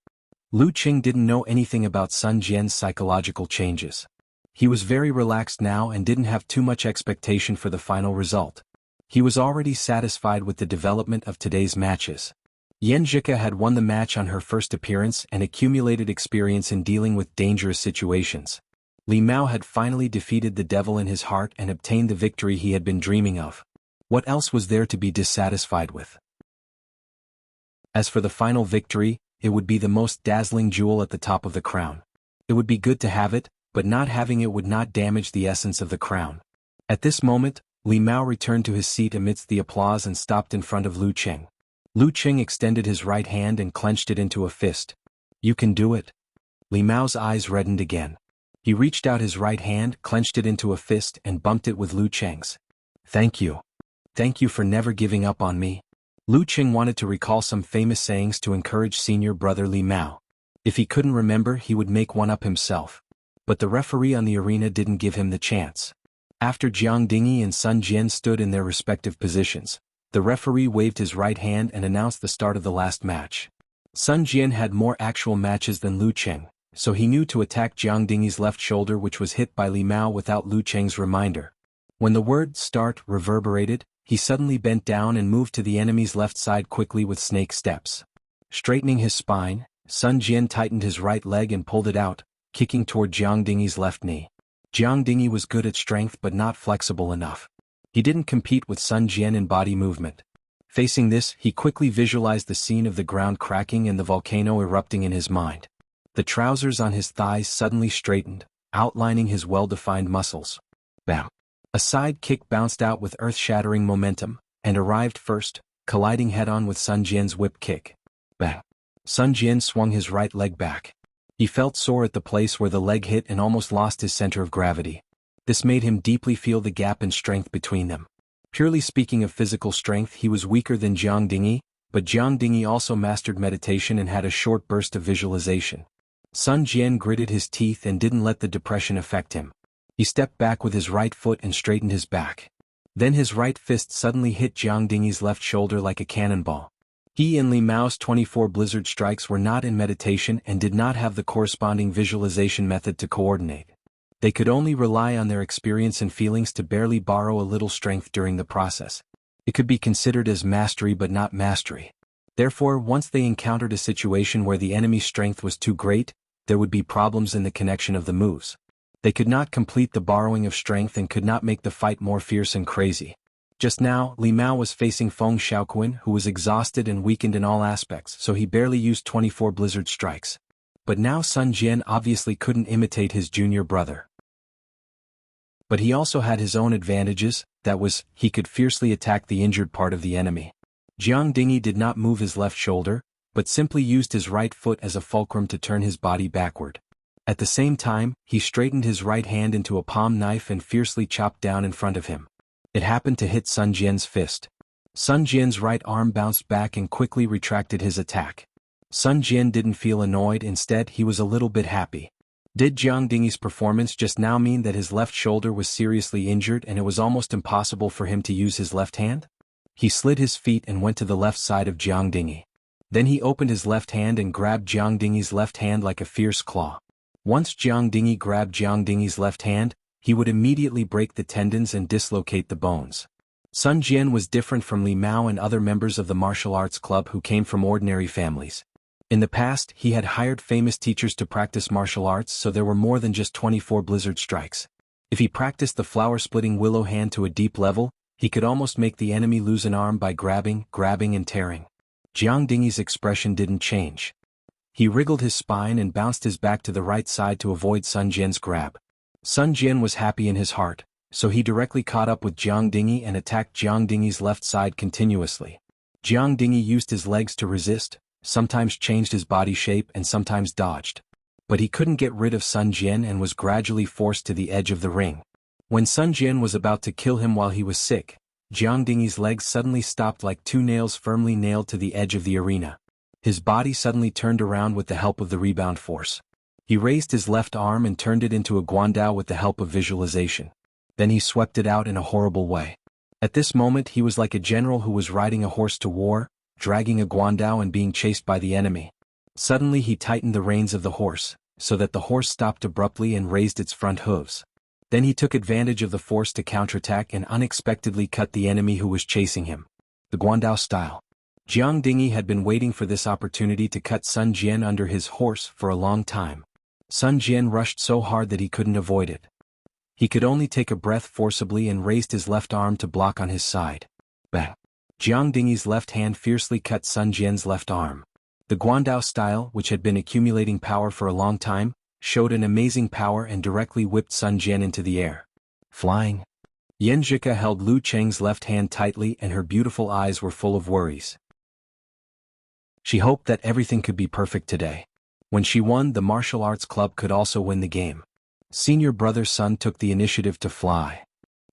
Lu Qing didn't know anything about Sun Jian's psychological changes. He was very relaxed now and didn't have too much expectation for the final result. He was already satisfied with the development of today's matches. Xianxia had won the match on her first appearance and accumulated experience in dealing with dangerous situations. Li Mao had finally defeated the devil in his heart and obtained the victory he had been dreaming of. What else was there to be dissatisfied with? As for the final victory, it would be the most dazzling jewel at the top of the crown. It would be good to have it, but not having it would not damage the essence of the crown. At this moment, Li Mao returned to his seat amidst the applause and stopped in front of Lu Qing. Lu Qing extended his right hand and clenched it into a fist. You can do it. Li Mao's eyes reddened again. He reached out his right hand, clenched it into a fist and bumped it with Lu Qing's. Thank you. Thank you for never giving up on me. Lu Qing wanted to recall some famous sayings to encourage senior brother Li Mao. If he couldn't remember, he would make one up himself. But the referee on the arena didn't give him the chance. After Jiang Dingy and Sun Jian stood in their respective positions, the referee waved his right hand and announced the start of the last match. Sun Jian had more actual matches than Lu Qing, so he knew to attack Jiang Dingy's left shoulder, which was hit by Li Mao without Lu Qing's reminder. When the word start reverberated, he suddenly bent down and moved to the enemy's left side quickly with snake steps. Straightening his spine, Sun Jian tightened his right leg and pulled it out, kicking toward Jiang Dingy's left knee. Jiang Dingy was good at strength but not flexible enough. He didn't compete with Sun Jian in body movement. Facing this, he quickly visualized the scene of the ground cracking and the volcano erupting in his mind. The trousers on his thighs suddenly straightened, outlining his well-defined muscles. Bam! A side kick bounced out with earth-shattering momentum, and arrived first, colliding head-on with Sun Jian's whip kick. Bang! Sun Jian swung his right leg back. He felt sore at the place where the leg hit and almost lost his center of gravity. This made him deeply feel the gap in strength between them. Purely speaking of physical strength, he was weaker than Jiang Dingy, but Jiang Dingy also mastered meditation and had a short burst of visualization. Sun Jian gritted his teeth and didn't let the depression affect him. He stepped back with his right foot and straightened his back. Then his right fist suddenly hit Jiang Dingy's left shoulder like a cannonball. He and Li Mao's 24 blizzard strikes were not in meditation and did not have the corresponding visualization method to coordinate. They could only rely on their experience and feelings to barely borrow a little strength during the process. It could be considered as mastery but not mastery. Therefore, once they encountered a situation where the enemy's strength was too great, there would be problems in the connection of the moves. They could not complete the borrowing of strength and could not make the fight more fierce and crazy. Just now, Li Mao was facing Feng Xiaoquan, who was exhausted and weakened in all aspects, so he barely used 24 blizzard strikes. But now Sun Jian obviously couldn't imitate his junior brother. But he also had his own advantages, that was, he could fiercely attack the injured part of the enemy. Jiang Dingy did not move his left shoulder, but simply used his right foot as a fulcrum to turn his body backward. At the same time, he straightened his right hand into a palm knife and fiercely chopped down in front of him. It happened to hit Sun Jian's fist. Sun Jian's right arm bounced back and quickly retracted his attack. Sun Jian didn't feel annoyed, instead he was a little bit happy. Did Jiang Dingyi's performance just now mean that his left shoulder was seriously injured and it was almost impossible for him to use his left hand? He slid his feet and went to the left side of Jiang Dingyi. Then he opened his left hand and grabbed Jiang Dingyi's left hand like a fierce claw. Once Jiang Dingyi grabbed Jiang Dingyi's left hand, he would immediately break the tendons and dislocate the bones. Sun Jian was different from Li Mao and other members of the martial arts club who came from ordinary families. In the past, he had hired famous teachers to practice martial arts, so there were more than just 24 blizzard strikes. If he practiced the flower-splitting willow hand to a deep level, he could almost make the enemy lose an arm by grabbing, and tearing. Jiang Dingyi's expression didn't change. He wriggled his spine and bounced his back to the right side to avoid Sun Jian's grab. Sun Jian was happy in his heart, so he directly caught up with Jiang Dingyi and attacked Jiang Dingyi's left side continuously. Jiang Dingyi used his legs to resist, sometimes changed his body shape and sometimes dodged. But he couldn't get rid of Sun Jian and was gradually forced to the edge of the ring. When Sun Jian was about to kill him while he was sick, Jiang Dingyi's legs suddenly stopped like two nails firmly nailed to the edge of the arena. His body suddenly turned around with the help of the rebound force. He raised his left arm and turned it into a guandao with the help of visualization. Then he swept it out in a horrible way. At this moment he was like a general who was riding a horse to war, dragging a guandao and being chased by the enemy. Suddenly he tightened the reins of the horse, so that the horse stopped abruptly and raised its front hooves. Then he took advantage of the force to counterattack and unexpectedly cut the enemy who was chasing him. The guandao style. Jiang Dingyi had been waiting for this opportunity to cut Sun Jian under his horse for a long time. Sun Jian rushed so hard that he couldn't avoid it. He could only take a breath forcibly and raised his left arm to block on his side. Bang! Jiang Dingyi's left hand fiercely cut Sun Jian's left arm. The guandao style, which had been accumulating power for a long time, showed an amazing power and directly whipped Sun Jian into the air. Flying. Xianxia held Lu Cheng's left hand tightly and her beautiful eyes were full of worries. She hoped that everything could be perfect today. When she won, the martial arts club could also win the game. Senior brother Sun took the initiative to fly.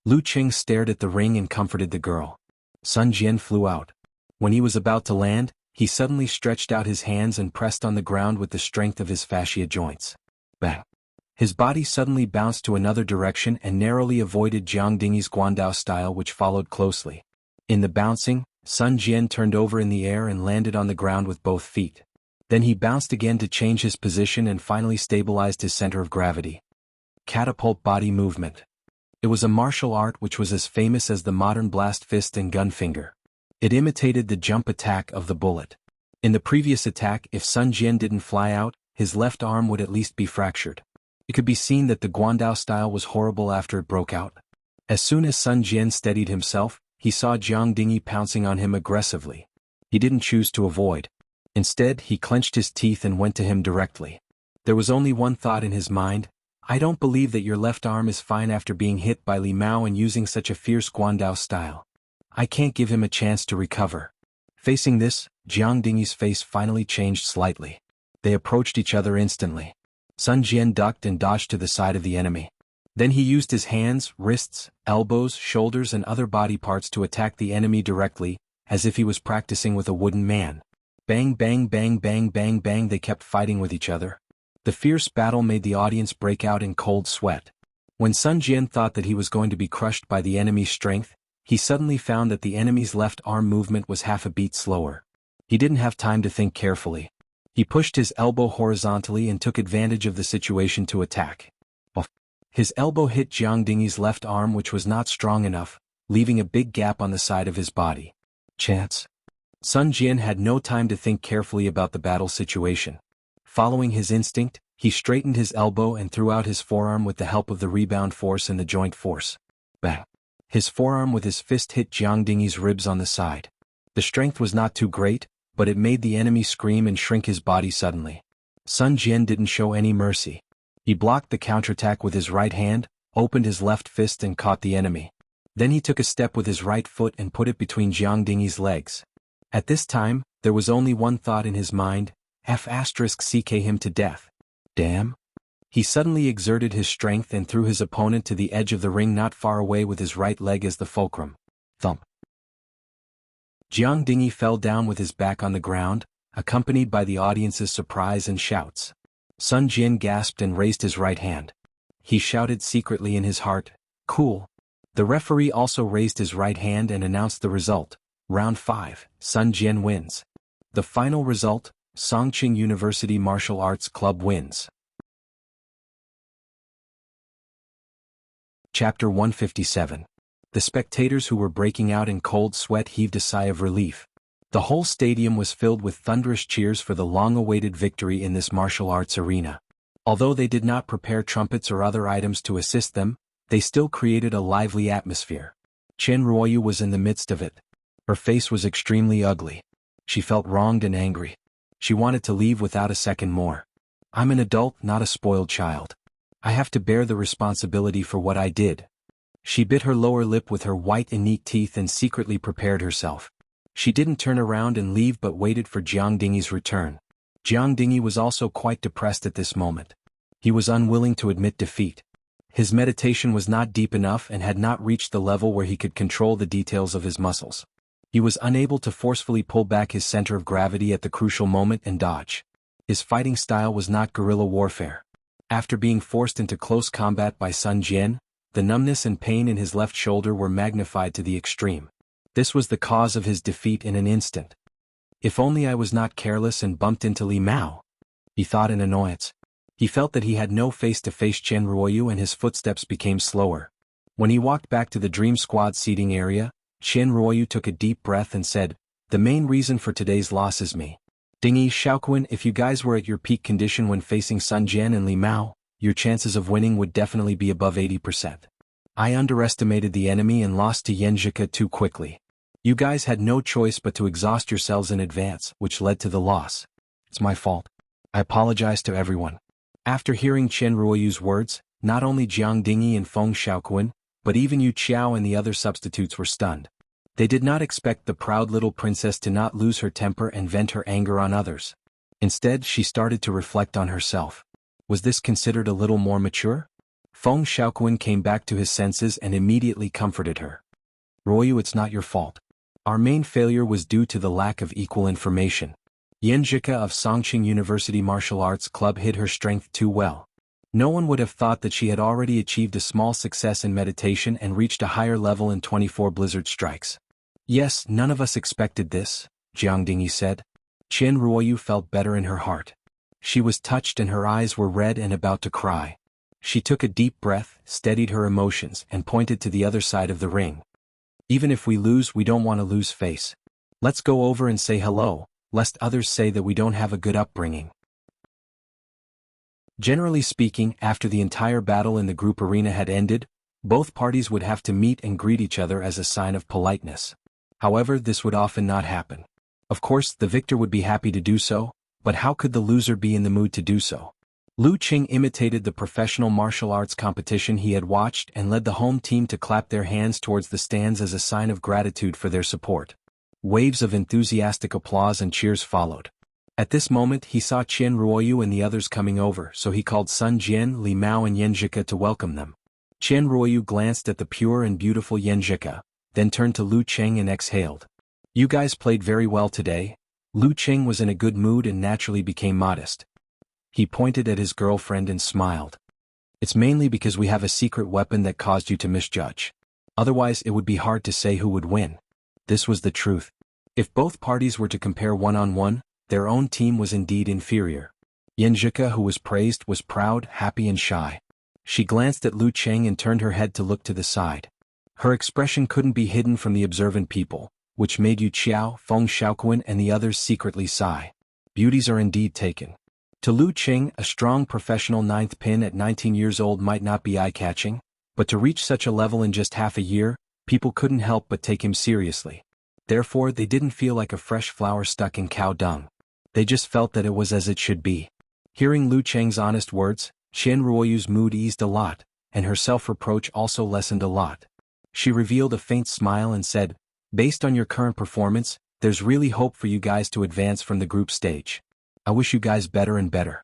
Lu Cheng stared at the ring and comforted the girl. Sun Jian flew out. When he was about to land, he suddenly stretched out his hands and pressed on the ground with the strength of his fascia joints. Bang! His body suddenly bounced to another direction and narrowly avoided Jiang Dingyi's guandao style, which followed closely. In the bouncing, Sun Jian turned over in the air and landed on the ground with both feet. Then he bounced again to change his position and finally stabilized his center of gravity. Catapult body movement. It was a martial art which was as famous as the modern blast fist and gun finger. It imitated the jump attack of the bullet. In the previous attack, if Sun Jian didn't fly out, his left arm would at least be fractured. It could be seen that the guandao style was horrible after it broke out. As soon as Sun Jian steadied himself, he saw Jiang Dingyi pouncing on him aggressively. He didn't choose to avoid. Instead, he clenched his teeth and went to him directly. There was only one thought in his mind: I don't believe that your left arm is fine after being hit by Li Mao and using such a fierce guandao style. I can't give him a chance to recover. Facing this, Jiang Dingyi's face finally changed slightly. They approached each other instantly. Sun Jian ducked and dodged to the side of the enemy. Then he used his hands, wrists, elbows, shoulders and other body parts to attack the enemy directly, as if he was practicing with a wooden man. Bang bang bang bang bang bang, they kept fighting with each other. The fierce battle made the audience break out in cold sweat. When Sun Jian thought that he was going to be crushed by the enemy's strength, he suddenly found that the enemy's left arm movement was half a beat slower. He didn't have time to think carefully. He pushed his elbow horizontally and took advantage of the situation to attack. His elbow hit Jiang Dingyi's left arm, which was not strong enough, leaving a big gap on the side of his body. Chance. Sun Jian had no time to think carefully about the battle situation. Following his instinct, he straightened his elbow and threw out his forearm with the help of the rebound force and the joint force. Bang! His forearm with his fist hit Jiang Dingyi's ribs on the side. The strength was not too great, but it made the enemy scream and shrink his body suddenly. Sun Jian didn't show any mercy. He blocked the counterattack with his right hand, opened his left fist and caught the enemy. Then he took a step with his right foot and put it between Jiang Dingyi's legs. At this time, there was only one thought in his mind: F*** him to death. Damn. He suddenly exerted his strength and threw his opponent to the edge of the ring not far away with his right leg as the fulcrum. Thump. Jiang Dingy fell down with his back on the ground, accompanied by the audience's surprise and shouts. Sun Jian gasped and raised his right hand. He shouted secretly in his heart, "Cool." The referee also raised his right hand and announced the result. Round 5, Sun Jian wins. The final result, Songqing University Martial Arts Club wins. Chapter 157. The spectators who were breaking out in cold sweat heaved a sigh of relief. The whole stadium was filled with thunderous cheers for the long-awaited victory in this martial arts arena. Although they did not prepare trumpets or other items to assist them, they still created a lively atmosphere. Chen Ruoyu was in the midst of it. Her face was extremely ugly. She felt wronged and angry. She wanted to leave without a second more. "I'm an adult, not a spoiled child. I have to bear the responsibility for what I did." She bit her lower lip with her white and neat teeth and secretly prepared herself. She didn't turn around and leave but waited for Jiang Dingy's return. Jiang Dingy was also quite depressed at this moment. He was unwilling to admit defeat. His meditation was not deep enough and had not reached the level where he could control the details of his muscles. He was unable to forcefully pull back his center of gravity at the crucial moment and dodge. His fighting style was not guerrilla warfare. After being forced into close combat by Sun Jian, the numbness and pain in his left shoulder were magnified to the extreme. This was the cause of his defeat in an instant. "If only I was not careless and bumped into Li Mao," he thought in annoyance. He felt that he had no face-to-face Chen Ruoyu and his footsteps became slower. When he walked back to the Dream Squad seating area, Chen Ruoyu took a deep breath and said, "The main reason for today's loss is me. Dingy, Xiaoquan, if you guys were at your peak condition when facing Sun Jian and Li Mao, your chances of winning would definitely be above 80%. I underestimated the enemy and lost to Xianxia too quickly. You guys had no choice but to exhaust yourselves in advance, which led to the loss. It's my fault. I apologize to everyone." After hearing Chen Ruoyu's words, not only Jiang Dingy and Feng Xiaoquan, but even Yu Qiao and the other substitutes were stunned. They did not expect the proud little princess to not lose her temper and vent her anger on others. Instead, she started to reflect on herself. Was this considered a little more mature? Feng Xiaoquan came back to his senses and immediately comforted her. "Ruoyu, it's not your fault. Our main failure was due to the lack of equal information. Xianxia of Songqing University Martial Arts Club hid her strength too well. No one would have thought that she had already achieved a small success in meditation and reached a higher level in 24 blizzard strikes." "Yes, none of us expected this," Jiang Dingy said. Chen Ruoyu felt better in her heart. She was touched and her eyes were red and about to cry. She took a deep breath, steadied her emotions, and pointed to the other side of the ring. "Even if we lose, we don't want to lose face. Let's go over and say hello, lest others say that we don't have a good upbringing." Generally speaking, after the entire battle in the group arena had ended, both parties would have to meet and greet each other as a sign of politeness. However, this would often not happen. Of course, the victor would be happy to do so, but how could the loser be in the mood to do so? Lu Qing imitated the professional martial arts competition he had watched and led the home team to clap their hands towards the stands as a sign of gratitude for their support. Waves of enthusiastic applause and cheers followed. At this moment he saw Chen Ruoyu and the others coming over, so he called Sun Jian, Li Mao and Xianxia to welcome them. Chen Ruoyu glanced at the pure and beautiful Xianxia, then turned to Lu Qing and exhaled. "You guys played very well today." Lu Qing was in a good mood and naturally became modest. He pointed at his girlfriend and smiled. "It's mainly because we have a secret weapon that caused you to misjudge. Otherwise it would be hard to say who would win." This was the truth. If both parties were to compare one-on-one, their own team was indeed inferior. Xianxia, who was praised, was proud, happy and shy. She glanced at Lu Qing and turned her head to look to the side. Her expression couldn't be hidden from the observant people, which made Yu Qiao, Feng Xiaoquan and the others secretly sigh. Beauties are indeed taken. To Lu Qing, a strong professional ninth pin at 19 years old might not be eye-catching, but to reach such a level in just half a year, people couldn't help but take him seriously. Therefore they didn't feel like a fresh flower stuck in cow dung. They just felt that it was as it should be. Hearing Lu Qing's honest words, Chen Ruoyu's mood eased a lot, and her self-reproach also lessened a lot. She revealed a faint smile and said, "Based on your current performance, there's really hope for you guys to advance from the group stage. I wish you guys better and better."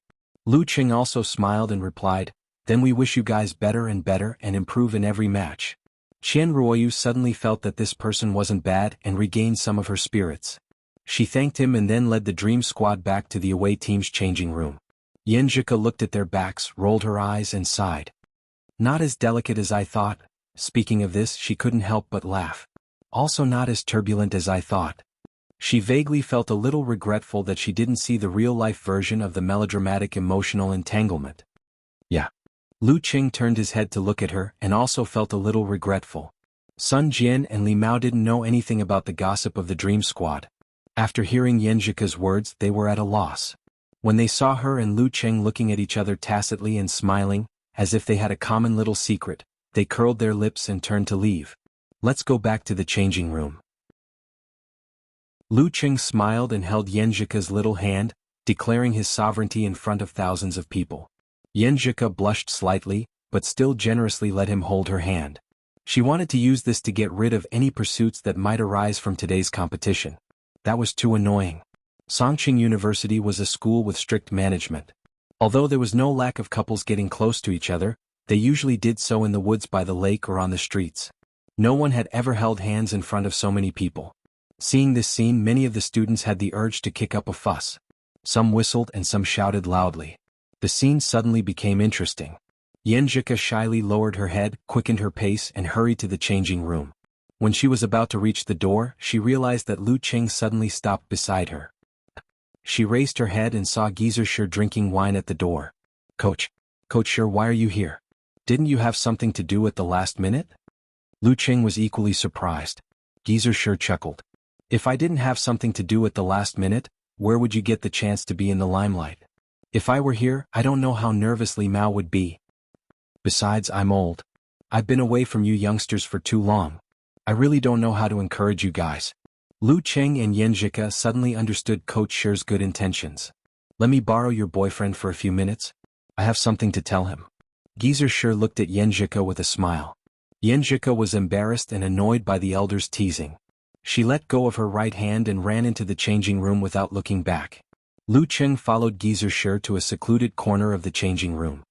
Lu Qing also smiled and replied, "Then we wish you guys better and better and improve in every match." Qian Ruoyu suddenly felt that this person wasn't bad and regained some of her spirits. She thanked him and then led the dream squad back to the away team's changing room. Xianxia looked at their backs, rolled her eyes and sighed. "Not as delicate as I thought." Speaking of this, she couldn't help but laugh. "Also not as turbulent as I thought." She vaguely felt a little regretful that she didn't see the real-life version of the melodramatic emotional entanglement. Yeah. Lu Qing turned his head to look at her and also felt a little regretful. Sun Jian and Li Mao didn't know anything about the gossip of the dream squad. After hearing Xianxia's words, they were at a loss. When they saw her and Lu Qing looking at each other tacitly and smiling, as if they had a common little secret, they curled their lips and turned to leave. "Let's go back to the changing room." Lu Qing smiled and held Xianxia's little hand, declaring his sovereignty in front of thousands of people. Xianxia blushed slightly, but still generously let him hold her hand. She wanted to use this to get rid of any pursuits that might arise from today's competition. That was too annoying. Songqing University was a school with strict management. Although there was no lack of couples getting close to each other, they usually did so in the woods by the lake or on the streets. No one had ever held hands in front of so many people. Seeing this scene, many of the students had the urge to kick up a fuss. Some whistled and some shouted loudly. The scene suddenly became interesting. Xianxia shyly lowered her head, quickened her pace and hurried to the changing room. When she was about to reach the door, she realized that Lu Qing suddenly stopped beside her. She raised her head and saw Shi drinking wine at the door. Coach Shi, why are you here? Didn't you have something to do at the last minute?" Lu Qing was equally surprised. Shi chuckled. "If I didn't have something to do at the last minute, where would you get the chance to be in the limelight? If I were here, I don't know how nervously Mao would be. Besides, I'm old. I've been away from you youngsters for too long. I really don't know how to encourage you guys." Lu Qing and Xianxia suddenly understood Coach Shi's good intentions. "Let me borrow your boyfriend for a few minutes. I have something to tell him." Shi looked at Xianxia with a smile. Xianxia was embarrassed and annoyed by the elder's teasing. She let go of her right hand and ran into the changing room without looking back. Lu Qing followed Shi to a secluded corner of the changing room.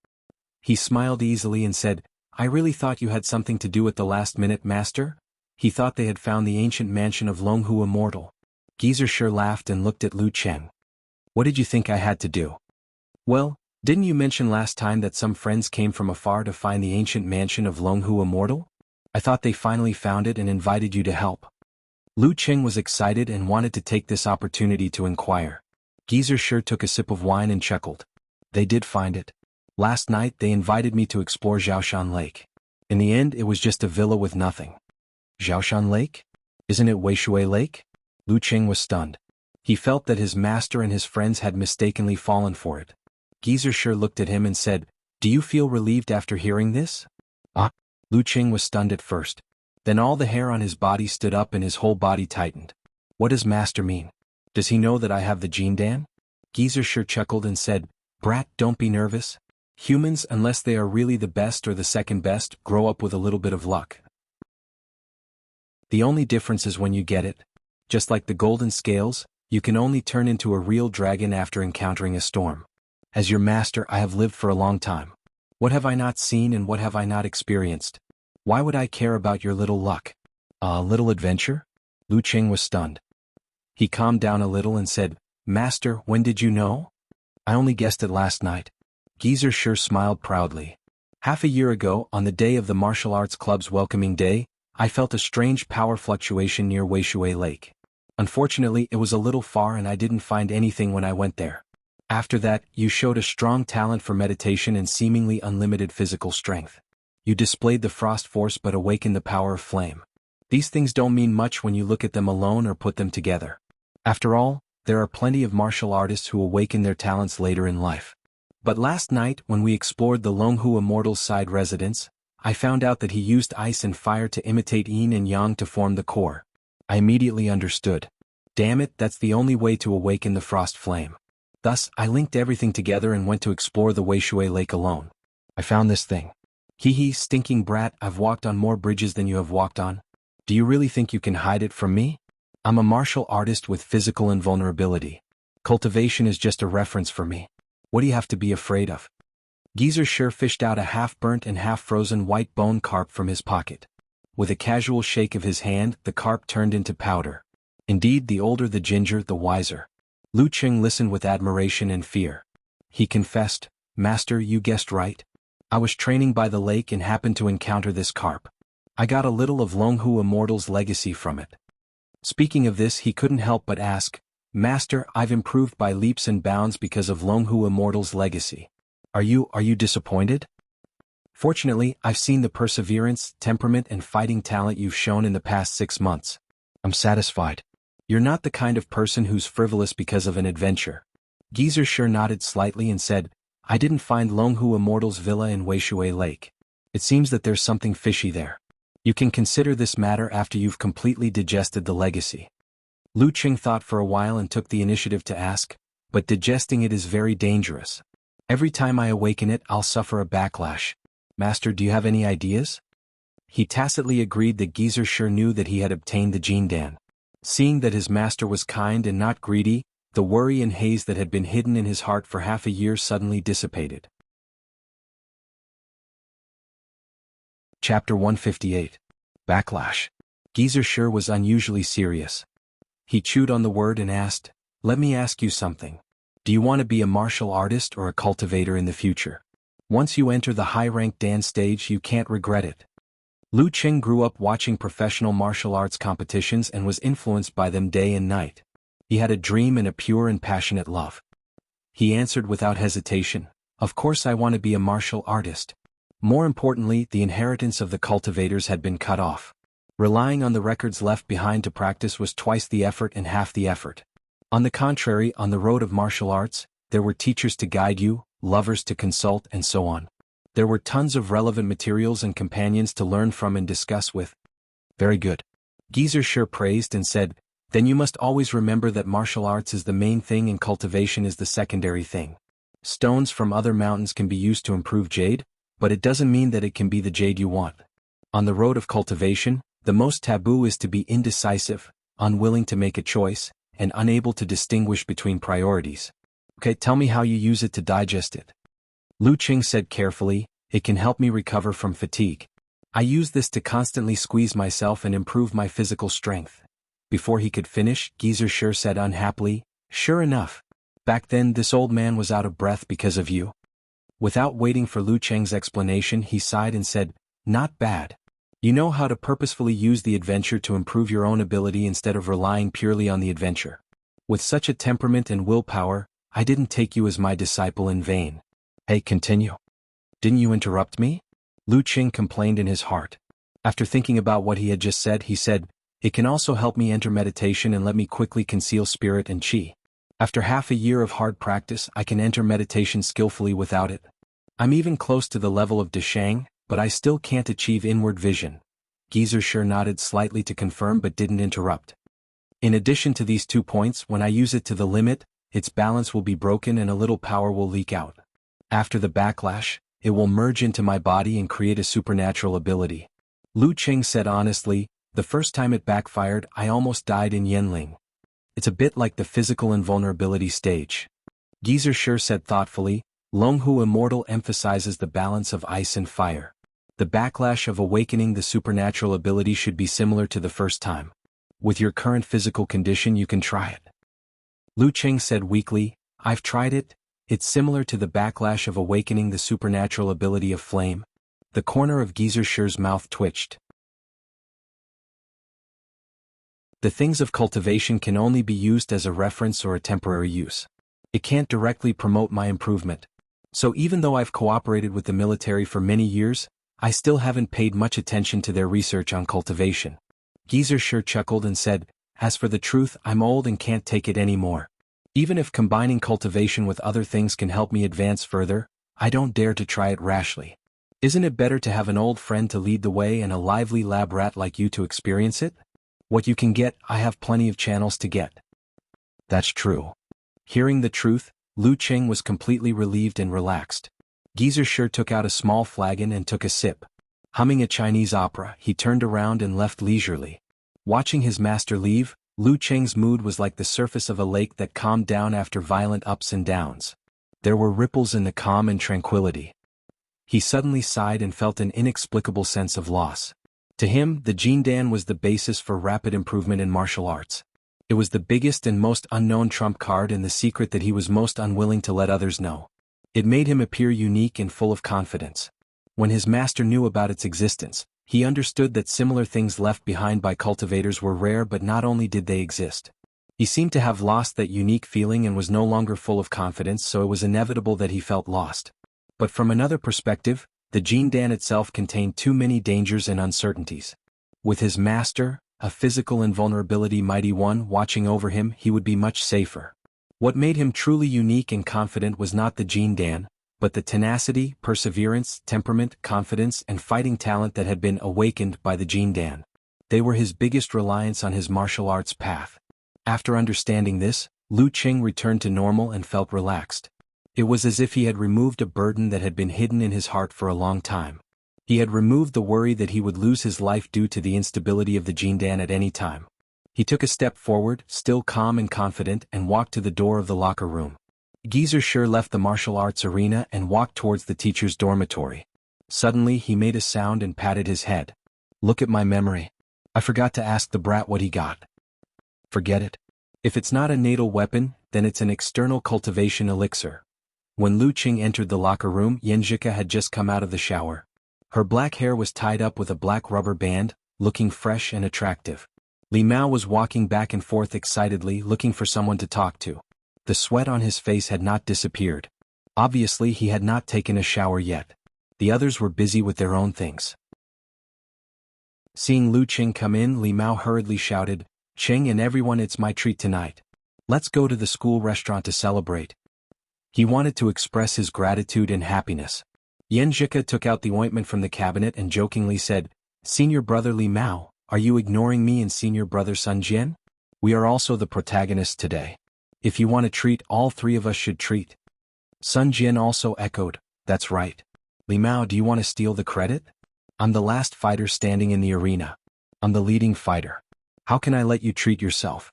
He smiled easily and said, "I really thought you had something to do at the last minute, master?" He thought they had found the ancient mansion of Xianhu Immortal. Shi laughed and looked at Lu Qing. "What did you think I had to do?" "Well, didn't you mention last time that some friends came from afar to find the ancient mansion of Xianhu Immortal? I thought they finally found it and invited you to help." Lu Qing was excited and wanted to take this opportunity to inquire. Shi took a sip of wine and chuckled. "They did find it. Last night they invited me to explore Xiaoshan Lake. In the end it was just a villa with nothing." "Xiaoshan Lake? Isn't it Weishui Lake?" Lu Qing was stunned. He felt that his master and his friends had mistakenly fallen for it. Shi looked at him and said, "Do you feel relieved after hearing this?" "Ah." Lu Qing was stunned at first. Then all the hair on his body stood up and his whole body tightened. "What does master mean? Does he know that I have the Jindan?" Shi chuckled and said, "Brat, don't be nervous. Humans, unless they are really the best or the second best, grow up with a little bit of luck. The only difference is when you get it. Just like the golden scales, you can only turn into a real dragon after encountering a storm. As your master, I have lived for a long time. What have I not seen and what have I not experienced? Why would I care about your little luck? A little adventure?" Lu Qing was stunned. He calmed down a little and said, "Master, when did you know?" "I only guessed it last night." Shi smiled proudly. "Half a year ago, on the day of the martial arts club's welcoming day, I felt a strange power fluctuation near Weishui Lake. Unfortunately, it was a little far and I didn't find anything when I went there. After that, you showed a strong talent for meditation and seemingly unlimited physical strength. You displayed the frost force but awakened the power of flame. These things don't mean much when you look at them alone or put them together. After all, there are plenty of martial artists who awaken their talents later in life. But last night, when we explored the Xianhu Immortal's side residence, I found out that he used ice and fire to imitate yin and yang to form the core. I immediately understood. Damn it, that's the only way to awaken the frost flame. Thus, I linked everything together and went to explore the Weishui Lake alone. I found this thing. Hee, stinking brat, I've walked on more bridges than you have walked on. Do you really think you can hide it from me? I'm a martial artist with physical invulnerability. Cultivation is just a reference for me. What do you have to be afraid of? Xianxia fished out a half-burnt and half-frozen white bone carp from his pocket. With a casual shake of his hand, the carp turned into powder. Indeed, the older the ginger, the wiser. Lu Qing listened with admiration and fear. He confessed, "Master, you guessed right. I was training by the lake and happened to encounter this carp. I got a little of Xianhu Immortal's legacy from it." Speaking of this, he couldn't help but ask, "Master, I've improved by leaps and bounds because of Xianhu Immortal's legacy. Are you disappointed?" "Fortunately, I've seen the perseverance, temperament and fighting talent you've shown in the past 6 months. I'm satisfied. You're not the kind of person who's frivolous because of an adventure." Xianxia nodded slightly and said, "I didn't find Xianhu Immortal's villa in Weishui Lake. It seems that there's something fishy there. You can consider this matter after you've completely digested the legacy." Lu Qing thought for a while and took the initiative to ask, "But digesting it is very dangerous. Every time I awaken it, I'll suffer a backlash. Master, do you have any ideas?" He tacitly agreed that Xianxia knew that he had obtained the Jindan. Seeing that his master was kind and not greedy, the worry and haze that had been hidden in his heart for half a year suddenly dissipated. Chapter 158. Backlash. Xianxia was unusually serious. He chewed on the word and asked, "Let me ask you something. Do you want to be a martial artist or a cultivator in the future? Once you enter the high-ranked Dan stage, you can't regret it." Lu Qing grew up watching professional martial arts competitions and was influenced by them day and night. He had a dream and a pure and passionate love. He answered without hesitation, "Of course I want to be a martial artist." More importantly, the inheritance of the cultivators had been cut off. Relying on the records left behind to practice was twice the effort and half the effort. On the contrary, on the road of martial arts, there were teachers to guide you, lovers to consult, and so on. There were tons of relevant materials and companions to learn from and discuss with. "Very good." Xianxia praised and said, "Then you must always remember that martial arts is the main thing and cultivation is the secondary thing. Stones from other mountains can be used to improve jade, but it doesn't mean that it can be the jade you want. On the road of cultivation, the most taboo is to be indecisive, unwilling to make a choice, and unable to distinguish between priorities. Okay, tell me how you use it to digest it." Lu Qing said carefully, "It can help me recover from fatigue. I use this to constantly squeeze myself and improve my physical strength." Before he could finish, Xianxia said unhappily, "Sure enough. Back then this old man was out of breath because of you." Without waiting for Lu Qing's explanation, he sighed and said, "Not bad. You know how to purposefully use the adventure to improve your own ability instead of relying purely on the adventure. With such a temperament and willpower, I didn't take you as my disciple in vain." "Hey, continue." "Didn't you interrupt me?" Lu Qing complained in his heart. After thinking about what he had just said, he said, "It can also help me enter meditation and let me quickly conceal spirit and qi. After half a year of hard practice, I can enter meditation skillfully without it. I'm even close to the level of Deshang, but I still can't achieve inward vision." Xianxia nodded slightly to confirm but didn't interrupt. "In addition to these 2 points, when I use it to the limit, its balance will be broken and a little power will leak out. After the backlash, it will merge into my body and create a supernatural ability." Lu Qing said honestly, "The first time it backfired, I almost died in Yanling. It's a bit like the physical invulnerability stage." Xianxia said thoughtfully, "Xianhu Immortal emphasizes the balance of ice and fire. The backlash of awakening the supernatural ability should be similar to the first time. With your current physical condition, you can try it." Lu Qing said weakly, "I've tried it. It's similar to the backlash of awakening the supernatural ability of flame." The corner of Xianxia's mouth twitched. The things of cultivation can only be used as a reference or a temporary use. It can't directly promote my improvement. So even though I've cooperated with the military for many years, I still haven't paid much attention to their research on cultivation." Xianxia chuckled and said, "As for the truth, I'm old and can't take it anymore. Even if combining cultivation with other things can help me advance further, I don't dare to try it rashly. Isn't it better to have an old friend to lead the way and a lively lab rat like you to experience it? What you can get, I have plenty of channels to get." "That's true." Hearing the truth, Lu Qing was completely relieved and relaxed. Xianxia took out a small flagon and took a sip. Humming a Chinese opera, he turned around and left leisurely. Watching his master leave, Lu Qing's mood was like the surface of a lake that calmed down after violent ups and downs. There were ripples in the calm and tranquility. He suddenly sighed and felt an inexplicable sense of loss. To him, the jiangdan was the basis for rapid improvement in martial arts. It was the biggest and most unknown trump card and the secret that he was most unwilling to let others know. It made him appear unique and full of confidence. When his master knew about its existence, he understood that similar things left behind by cultivators were rare, but not only did they exist. He seemed to have lost that unique feeling and was no longer full of confidence, so it was inevitable that he felt lost. But from another perspective, the jiangdan itself contained too many dangers and uncertainties. With his master, a physical invulnerability mighty one, watching over him, he would be much safer. What made him truly unique and confident was not the jiangdan, but the tenacity, perseverance, temperament, confidence, and fighting talent that had been awakened by the jiangdan. They were his biggest reliance on his martial arts path. After understanding this, Lu Qing returned to normal and felt relaxed. It was as if he had removed a burden that had been hidden in his heart for a long time. He had removed the worry that he would lose his life due to the instability of the jiangdan at any time. He took a step forward, still calm and confident, and walked to the door of the locker room. Geezer sure left the martial arts arena and walked towards the teacher's dormitory. Suddenly he made a sound and patted his head. Look at my memory. I forgot to ask the brat what he got. Forget it. If it's not a natal weapon, then it's an external cultivation elixir. When Lu Qing entered the locker room, xianxia had just come out of the shower. Her black hair was tied up with a black rubber band, looking fresh and attractive. Li Mao was walking back and forth excitedly, looking for someone to talk to. The sweat on his face had not disappeared. Obviously he had not taken a shower yet. The others were busy with their own things. Seeing Lu Qing come in, Li Mao hurriedly shouted, "Qing and everyone, it's my treat tonight. Let's go to the school restaurant to celebrate." He wanted to express his gratitude and happiness. Xianxia took out the ointment from the cabinet and jokingly said, "Senior brother Li Mao, are you ignoring me and senior brother Sun Jian? We are also the protagonists today. If you want to treat, all three of us should treat." Sun Jian also echoed, "That's right. Li Mao, do you want to steal the credit? I'm the last fighter standing in the arena. I'm the leading fighter. How can I let you treat yourself?"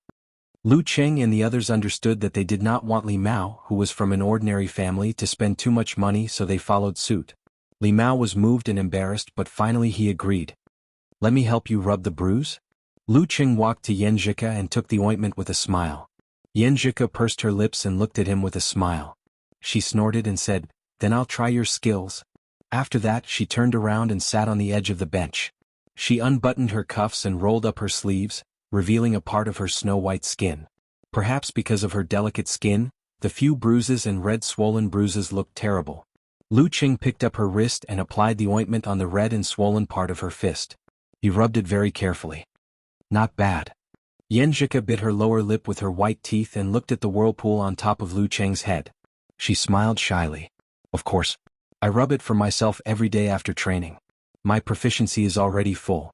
Lu Qing and the others understood that they did not want Li Mao, who was from an ordinary family, to spend too much money, so they followed suit. Li Mao was moved and embarrassed, but finally he agreed. "Let me help you rub the bruise?" Lu Qing walked to xianxia and took the ointment with a smile. Xianxia pursed her lips and looked at him with a smile. She snorted and said, "Then I'll try your skills." After that she turned around and sat on the edge of the bench. She unbuttoned her cuffs and rolled up her sleeves, revealing a part of her snow-white skin. Perhaps because of her delicate skin, the few bruises and red swollen bruises looked terrible. Lu Qing picked up her wrist and applied the ointment on the red and swollen part of her fist. He rubbed it very carefully. "Not bad." Xianxia bit her lower lip with her white teeth and looked at the whirlpool on top of Lu Qing's head. She smiled shyly. "Of course. I rub it for myself every day after training. My proficiency is already full."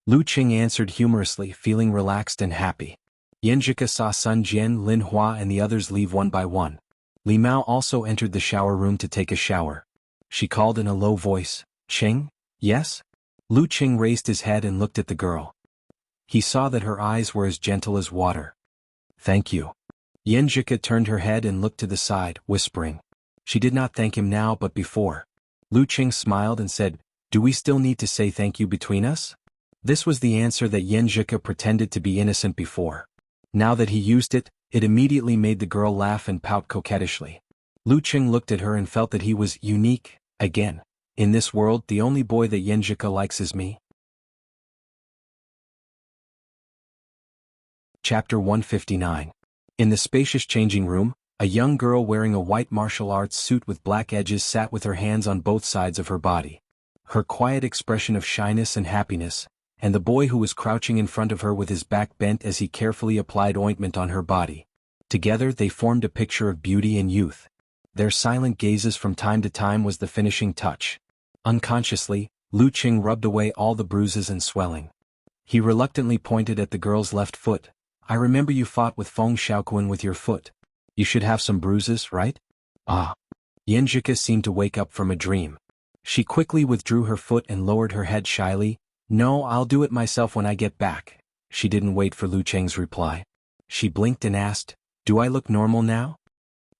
Lu Qing answered humorously, feeling relaxed and happy. Xianxia saw Sun Jian, Lin Hua and the others leave one by one. Li Mao also entered the shower room to take a shower. She called in a low voice, "Qing, yes?" Lu Qing raised his head and looked at the girl. He saw that her eyes were as gentle as water. "Thank you." Xianxia turned her head and looked to the side, whispering. She did not thank him now but before. Lu Qing smiled and said, "Do we still need to say thank you between us?" This was the answer that Xianxia pretended to be innocent before. Now that he used it, it immediately made the girl laugh and pout coquettishly. Lu Qing looked at her and felt that he was unique, again. In this world, the only boy that Xianxia likes is me. Chapter 159. In the spacious changing room, a young girl wearing a white martial arts suit with black edges sat with her hands on both sides of her body. Her quiet expression of shyness and happiness, and the boy who was crouching in front of her with his back bent as he carefully applied ointment on her body. Together they formed a picture of beauty and youth. Their silent gazes from time to time was the finishing touch. Unconsciously, Lu Qing rubbed away all the bruises and swelling. He reluctantly pointed at the girl's left foot. "I remember you fought with Feng Xiaoquan with your foot. You should have some bruises, right?" "Ah." Xianxia seemed to wake up from a dream. She quickly withdrew her foot and lowered her head shyly. "No, I'll do it myself when I get back." She didn't wait for Lu Qing's reply. She blinked and asked, "Do I look normal now?"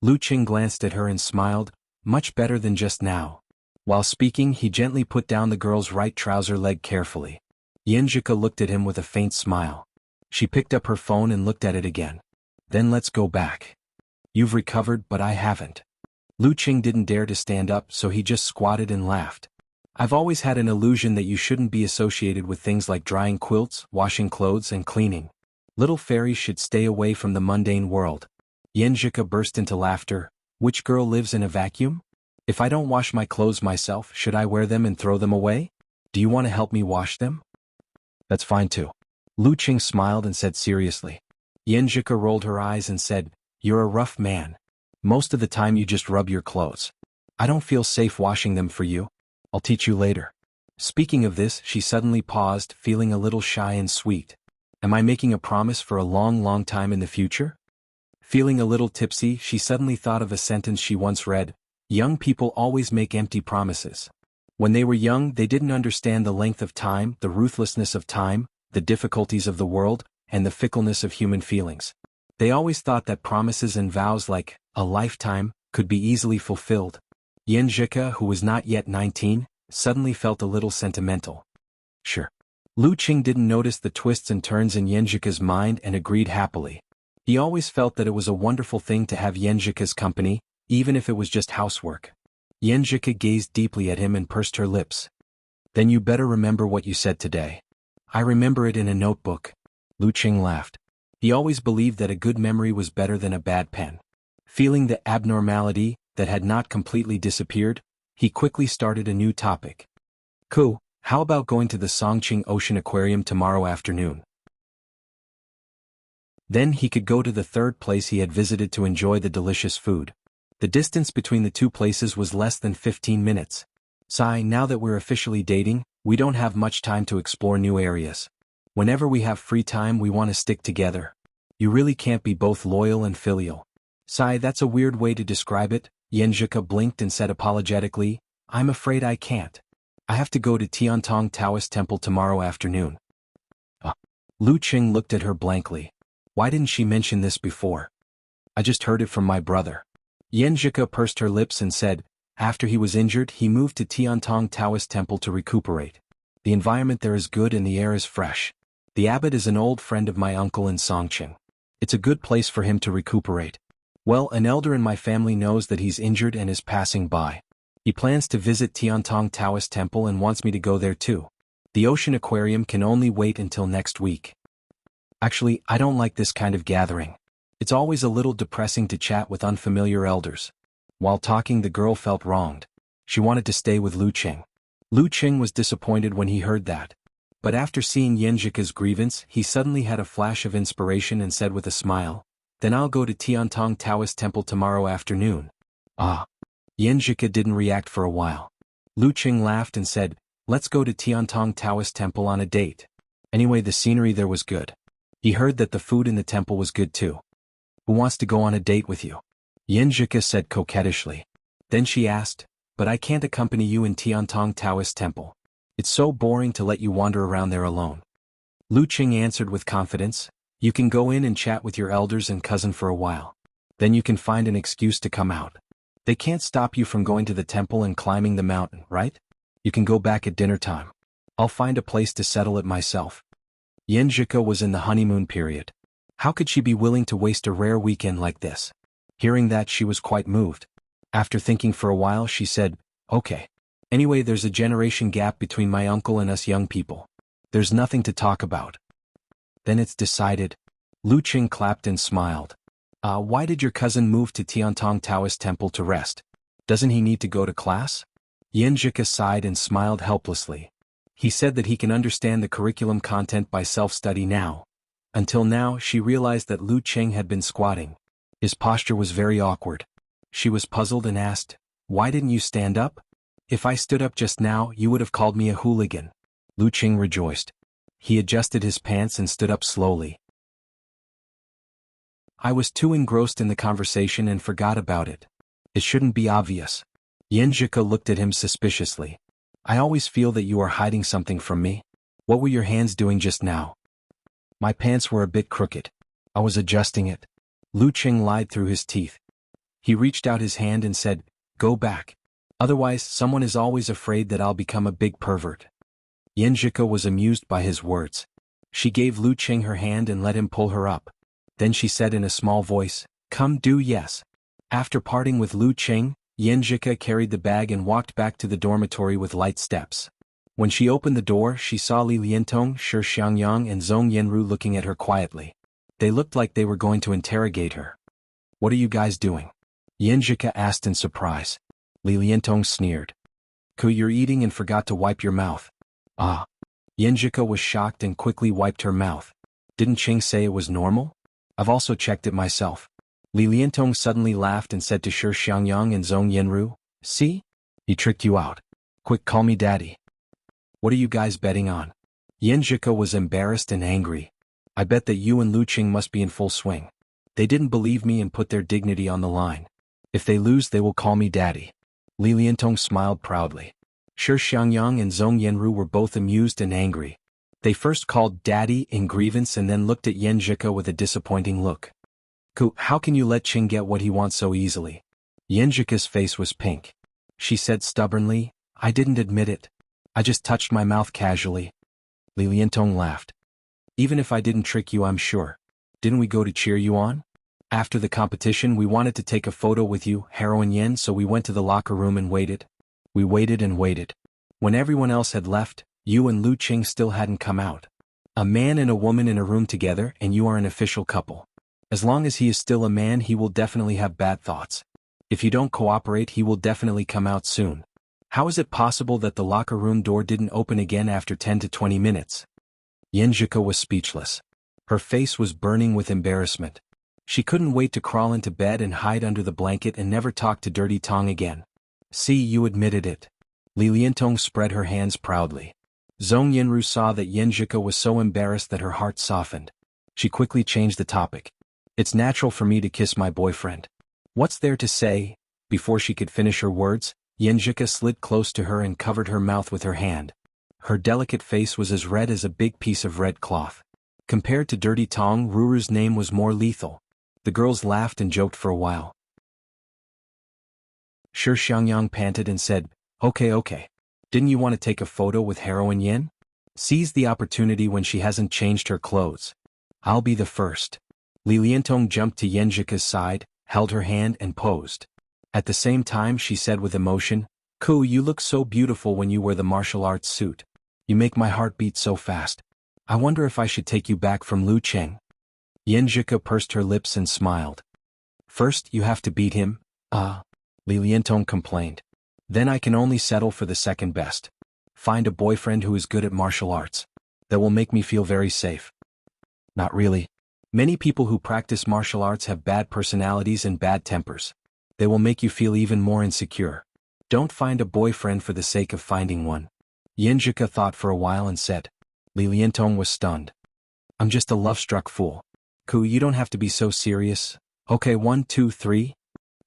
Lu Qing glanced at her and smiled, much better than just now. While speaking, he gently put down the girl's right trouser leg carefully. Xianxia looked at him with a faint smile. She picked up her phone and looked at it again. Then let's go back. You've recovered, but I haven't. Lu Qing didn't dare to stand up, so he just squatted and laughed. I've always had an illusion that you shouldn't be associated with things like drying quilts, washing clothes, and cleaning. Little fairies should stay away from the mundane world. Xianxia burst into laughter. Which girl lives in a vacuum? If I don't wash my clothes myself, should I wear them and throw them away? Do you want to help me wash them? That's fine too. Lu Qing smiled and said seriously. Xianxia rolled her eyes and said, You're a rough man. Most of the time you just rub your clothes. I don't feel safe washing them for you. I'll teach you later. Speaking of this, she suddenly paused, feeling a little shy and sweet. Am I making a promise for a long time in the future? Feeling a little tipsy, she suddenly thought of a sentence she once read. Young people always make empty promises. When they were young, they didn't understand the length of time, the ruthlessness of time, the difficulties of the world, and the fickleness of human feelings. They always thought that promises and vows like a lifetime could be easily fulfilled. Xianxia, who was not yet 19, suddenly felt a little sentimental. Sure. Lu Qing didn't notice the twists and turns in Xianxia's mind and agreed happily. He always felt that it was a wonderful thing to have Xianxia's company, even if it was just housework. Xianxia gazed deeply at him and pursed her lips. Then you better remember what you said today. I remember it in a notebook. Lu Qing laughed. He always believed that a good memory was better than a bad pen. Feeling the abnormality that had not completely disappeared, he quickly started a new topic. Cool, how about going to the Songqing Ocean Aquarium tomorrow afternoon? Then he could go to the third place he had visited to enjoy the delicious food. The distance between the two places was less than 15 minutes. Sai, now that we're officially dating, we don't have much time to explore new areas. Whenever we have free time, we want to stick together. You really can't be both loyal and filial. Sai, that's a weird way to describe it. Xianxia blinked and said apologetically, I'm afraid I can't. I have to go to Tiantong Taoist Temple tomorrow afternoon. Lu Qing looked at her blankly. Why didn't she mention this before? I just heard it from my brother. Xianxia pursed her lips and said, after he was injured, he moved to Tiantong Taoist Temple to recuperate. The environment there is good and the air is fresh. The abbot is an old friend of my uncle in Songqing. It's a good place for him to recuperate. Well, an elder in my family knows that he's injured and is passing by. He plans to visit Tiantong Taoist Temple and wants me to go there too. The ocean aquarium can only wait until next week. Actually, I don't like this kind of gathering. It's always a little depressing to chat with unfamiliar elders. While talking, the girl felt wronged. She wanted to stay with Lu Qing. Lu Qing was disappointed when he heard that. But after seeing Xianxia's grievance, he suddenly had a flash of inspiration and said with a smile, Then I'll go to Tiantong Taoist Temple tomorrow afternoon. Ah. Xianxia didn't react for a while. Lu Qing laughed and said, Let's go to Tiantong Taoist Temple on a date. Anyway, the scenery there was good. He heard that the food in the temple was good too. Who wants to go on a date with you? Xianxia said coquettishly. Then she asked, But I can't accompany you in Tiantong Taoist Temple. It's so boring to let you wander around there alone. Lu Qing answered with confidence, You can go in and chat with your elders and cousin for a while. Then you can find an excuse to come out. They can't stop you from going to the temple and climbing the mountain, right? You can go back at dinner time. I'll find a place to settle it myself. Xianxia was in the honeymoon period. How could she be willing to waste a rare weekend like this? Hearing that, she was quite moved. After thinking for a while, she said, Okay. Anyway, there's a generation gap between my uncle and us young people. There's nothing to talk about. Then it's decided. Lu Qing clapped and smiled. Why did your cousin move to Tiantong Taoist Temple to rest? Doesn't he need to go to class? Xianxia sighed and smiled helplessly. He said that he can understand the curriculum content by self-study now. Until now, she realized that Lu Qing had been squatting. His posture was very awkward. She was puzzled and asked, Why didn't you stand up? If I stood up just now, you would have called me a hooligan. Lu Qing rejoiced. He adjusted his pants and stood up slowly. I was too engrossed in the conversation and forgot about it. It shouldn't be obvious. Xianxia looked at him suspiciously. I always feel that you are hiding something from me. What were your hands doing just now? My pants were a bit crooked. I was adjusting it. Lu Qing lied through his teeth. He reached out his hand and said, "Go back. Otherwise, someone is always afraid that I'll become a big pervert." Xianxia was amused by his words. She gave Lu Qing her hand and let him pull her up. Then she said in a small voice, "Come do yes." After parting with Lu Qing, Xianxia carried the bag and walked back to the dormitory with light steps. When she opened the door, she saw Li Liantong, Shi Xiangyang and Zhong Yanru looking at her quietly. They looked like they were going to interrogate her. "What are you guys doing?" Xianxia asked in surprise. Li Liantong sneered. "You're eating and forgot to wipe your mouth." "Ah." Xianxia was shocked and quickly wiped her mouth. "Didn't Qing say it was normal? I've also checked it myself." Li Liantong suddenly laughed and said to Shi Xiangyang and Zhong Yanru, "See? He tricked you out. Quick, call me daddy." "What are you guys betting on?" Xianxia was embarrassed and angry. "I bet that you and Lu Qing must be in full swing. They didn't believe me and put their dignity on the line. If they lose, they will call me daddy." Li Liantong smiled proudly. Shi Xiangyang and Zhong Yanru were both amused and angry. They first called daddy in grievance and then looked at Xianxia with a disappointing look. "How can you let Qing get what he wants so easily?" Xianxia's face was pink. She said stubbornly, "I didn't admit it. I just touched my mouth casually." Li Liantong laughed. "Even if I didn't trick you, I'm sure. Didn't we go to cheer you on? After the competition, we wanted to take a photo with you, heroicjourney, so we went to the locker room and waited. We waited and waited. When everyone else had left, you and Lu Qing still hadn't come out. A man and a woman in a room together and you are an official couple. As long as he is still a man, he will definitely have bad thoughts. If you don't cooperate, he will definitely come out soon. How is it possible that the locker room door didn't open again after 10 to 20 minutes? Xianxia was speechless. Her face was burning with embarrassment. She couldn't wait to crawl into bed and hide under the blanket and never talk to Dirty Tong again. "See, you admitted it." Li Liantong spread her hands proudly. Zhong Yanru saw that Xianxia was so embarrassed that her heart softened. She quickly changed the topic. "It's natural for me to kiss my boyfriend. What's there to say?" Before she could finish her words, Xianxia slid close to her and covered her mouth with her hand. Her delicate face was as red as a big piece of red cloth. Compared to Dirty Tong, Ruru's name was more lethal. The girls laughed and joked for a while. Shi Xiangyang panted and said, Okay. Didn't you want to take a photo with heroicjourney? Seize the opportunity when she hasn't changed her clothes. I'll be the first." Li Liantong jumped to Xianxia's side, held her hand and posed. At the same time she said with emotion, You look so beautiful when you wear the martial arts suit. You make my heart beat so fast. I wonder if I should take you back from Lu Qing." Xianxia pursed her lips and smiled. "First you have to beat him." Li Liantong complained. "Then I can only settle for the second best. Find a boyfriend who is good at martial arts. That will make me feel very safe." "Not really. Many people who practice martial arts have bad personalities and bad tempers. They will make you feel even more insecure. Don't find a boyfriend for the sake of finding one." Xianxia thought for a while and said. Li Liantong was stunned. "I'm just a love-struck fool. You don't have to be so serious. Okay, 1, 2, 3.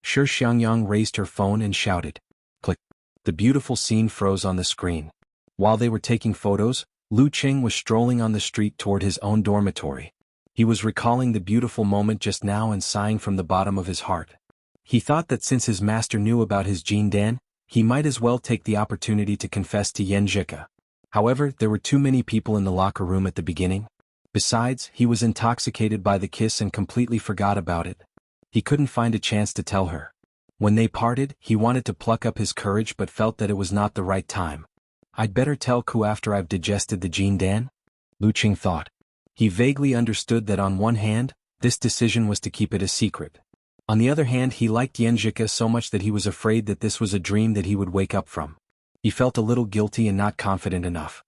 Shi Xiangyang raised her phone and shouted. Click. The beautiful scene froze on the screen. While they were taking photos, Lu Qing was strolling on the street toward his own dormitory. He was recalling the beautiful moment just now and sighing from the bottom of his heart. He thought that since his master knew about his Jindan, he might as well take the opportunity to confess to Xianxia. However, there were too many people in the locker room at the beginning. Besides, he was intoxicated by the kiss and completely forgot about it. He couldn't find a chance to tell her. When they parted, he wanted to pluck up his courage but felt that it was not the right time. I'd better tell Ku after I've digested the Jindan? Lu Qing thought. He vaguely understood that on one hand, this decision was to keep it a secret. On the other hand, he liked Xianxia so much that he was afraid that this was a dream that he would wake up from. He felt a little guilty and not confident enough.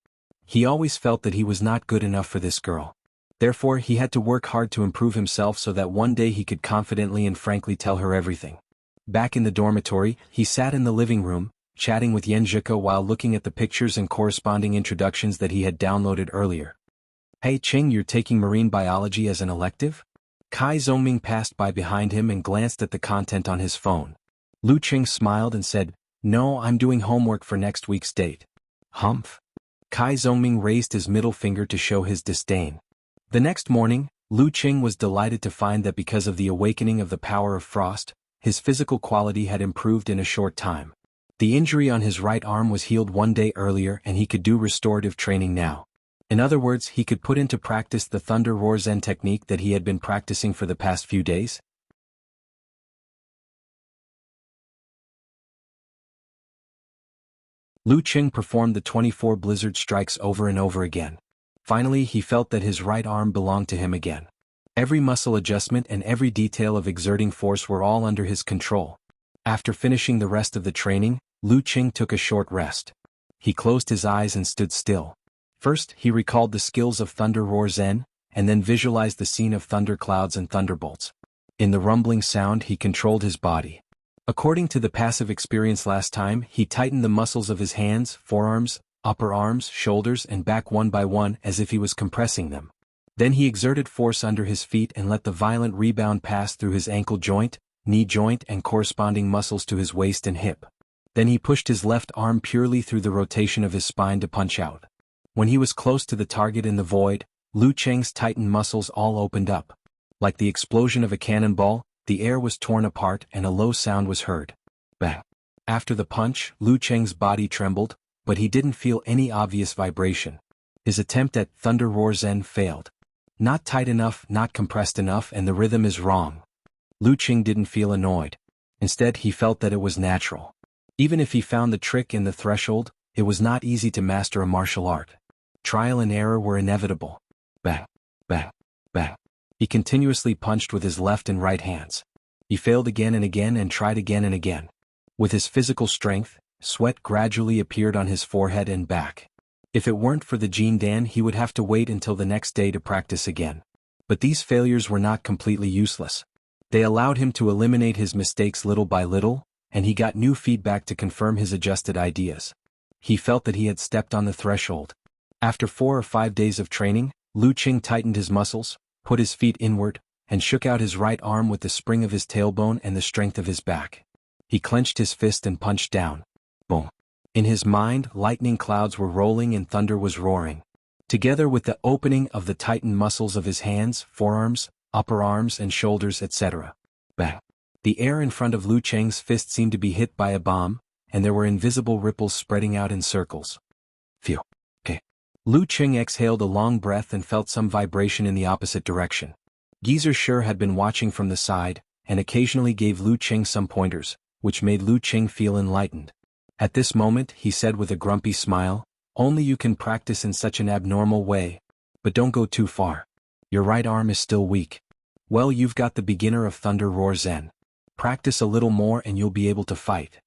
He always felt that he was not good enough for this girl. Therefore, he had to work hard to improve himself so that one day he could confidently and frankly tell her everything. Back in the dormitory, he sat in the living room, chatting with Xianxia while looking at the pictures and corresponding introductions that he had downloaded earlier. Hey Qing, you're taking marine biology as an elective? Kai Zhongming passed by behind him and glanced at the content on his phone. Lu Qing smiled and said, No, I'm doing homework for next week's date. Humph. Kai Zhongming raised his middle finger to show his disdain. The next morning, Lu Qing was delighted to find that because of the awakening of the power of frost, his physical quality had improved in a short time. The injury on his right arm was healed one day earlier and he could do restorative training now. In other words, he could put into practice the Thunder Roar Zen technique that he had been practicing for the past few days. Lu Qing performed the 24 blizzard strikes over and over again. Finally, he felt that his right arm belonged to him again. Every muscle adjustment and every detail of exerting force were all under his control. After finishing the rest of the training, Lu Qing took a short rest. He closed his eyes and stood still. First, he recalled the skills of Thunder Roar Zen, and then visualized the scene of thunderclouds and thunderbolts. In the rumbling sound, he controlled his body. According to the passive experience last time, he tightened the muscles of his hands, forearms, upper arms, shoulders, and back one by one as if he was compressing them. Then he exerted force under his feet and let the violent rebound pass through his ankle joint, knee joint, and corresponding muscles to his waist and hip. Then he pushed his left arm purely through the rotation of his spine to punch out. When he was close to the target in the void, Lu Qing's tightened muscles all opened up. Like the explosion of a cannonball, the air was torn apart and a low sound was heard. Bang! After the punch, Lu Qing's body trembled, but he didn't feel any obvious vibration. His attempt at Thunder Roar Zen failed. Not tight enough, not compressed enough, and the rhythm is wrong. Lu Qing didn't feel annoyed. Instead, he felt that it was natural. Even if he found the trick in the threshold, it was not easy to master a martial art. Trial and error were inevitable. Bang! Bang! Bang! He continuously punched with his left and right hands. He failed again and again and tried again and again. With his physical strength, sweat gradually appeared on his forehead and back. If it weren't for the Jin Dan, he would have to wait until the next day to practice again. But these failures were not completely useless. They allowed him to eliminate his mistakes little by little, and he got new feedback to confirm his adjusted ideas. He felt that he had stepped on the threshold. After 4 or 5 days of training, Lu Qing tightened his muscles, put his feet inward, and shook out his right arm with the spring of his tailbone and the strength of his back. He clenched his fist and punched down. Boom! In his mind, lightning clouds were rolling and thunder was roaring. Together with the opening of the tightened muscles of his hands, forearms, upper arms and shoulders, etc. Bang! The air in front of Lu Qing's fist seemed to be hit by a bomb, and there were invisible ripples spreading out in circles. Phew! Okay. Lu Qing exhaled a long breath and felt some vibration in the opposite direction. Geezer sure had been watching from the side, and occasionally gave Lu Qing some pointers, which made Lu Qing feel enlightened. At this moment, he said with a grumpy smile, "Only you can practice in such an abnormal way. But don't go too far. Your right arm is still weak. Well, you've got the beginner of Thunder Roar Zen. Practice a little more and you'll be able to fight."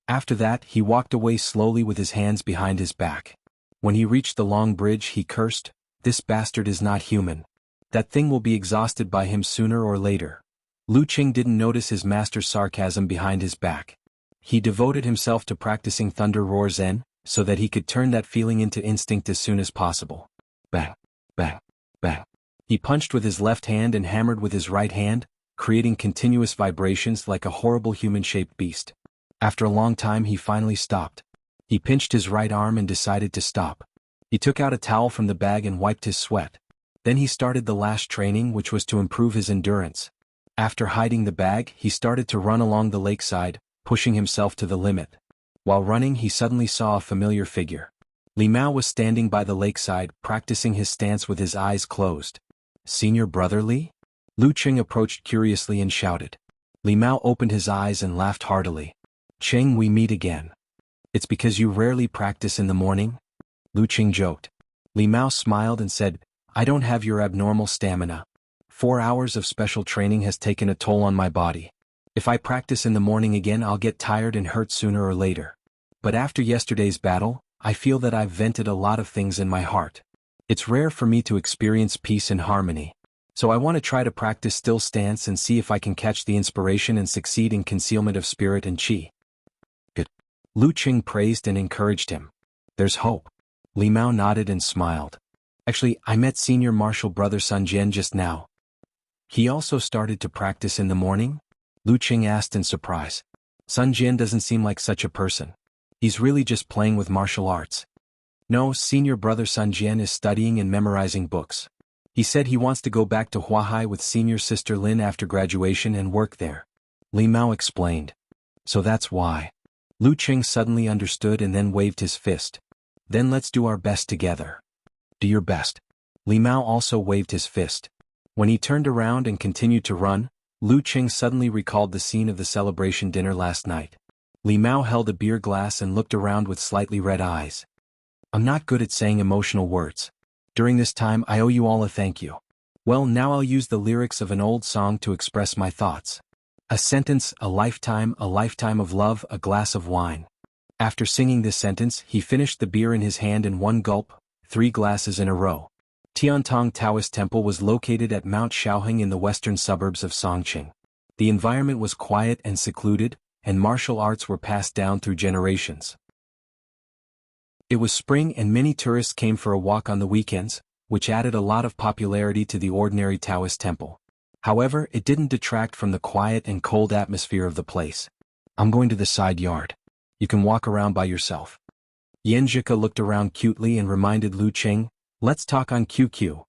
After that, he walked away slowly with his hands behind his back. When he reached the long bridge, he cursed, "This bastard is not human. That thing will be exhausted by him sooner or later." Lu Qing didn't notice his master's sarcasm behind his back. He devoted himself to practicing Thunder Roar Zen, so that he could turn that feeling into instinct as soon as possible. Bang! Bang! Bang! He punched with his left hand and hammered with his right hand, creating continuous vibrations like a horrible human-shaped beast. After a long time, he finally stopped. He pinched his right arm and decided to stop. He took out a towel from the bag and wiped his sweat. Then he started the last training, which was to improve his endurance. After hiding the bag, he started to run along the lakeside, pushing himself to the limit. While running, he suddenly saw a familiar figure. Li Mao was standing by the lakeside, practicing his stance with his eyes closed. "Senior brother Li?" Lu Qing approached curiously and shouted. Li Mao opened his eyes and laughed heartily. "Qing, we meet again. It's because you rarely practice in the morning?" Lu Qing joked. Li Mao smiled and said, "I don't have your abnormal stamina. 4 hours of special training has taken a toll on my body. If I practice in the morning again, I'll get tired and hurt sooner or later. But after yesterday's battle, I feel that I've vented a lot of things in my heart. It's rare for me to experience peace and harmony. So I want to try to practice still stance and see if I can catch the inspiration and succeed in concealment of spirit and qi." Good. Lu Qing praised and encouraged him. "There's hope." Li Mao nodded and smiled. "Actually, I met senior martial brother Sun Jian just now." "He also started to practice in the morning?" Lu Qing asked in surprise. "Sun Jian doesn't seem like such a person. He's really just playing with martial arts." "No, senior brother Sun Jian is studying and memorizing books. He said he wants to go back to Huahai with senior sister Lin after graduation and work there. Li Mao explained. So that's why. Lu Qing suddenly understood and then waved his fist. Then let's do our best together. Do your best. Li Mao also waved his fist. When he turned around and continued to run, Lu Qing suddenly recalled the scene of the celebration dinner last night. Li Mao held a beer glass and looked around with slightly red eyes. I'm not good at saying emotional words. During this time I owe you all a thank you. Well, now I'll use the lyrics of an old song to express my thoughts. A sentence, a lifetime of love, a glass of wine. After singing this sentence, he finished the beer in his hand in one gulp, 3 glasses in a row. Tiantong Taoist Temple was located at Mount Shaoheng in the western suburbs of Songqing. The environment was quiet and secluded, and martial arts were passed down through generations. It was spring and many tourists came for a walk on the weekends, which added a lot of popularity to the ordinary Taoist temple. However, it didn't detract from the quiet and cold atmosphere of the place. I'm going to the side yard. You can walk around by yourself. Yanjika looked around cutely and reminded Lu Qing, let's talk on QQ.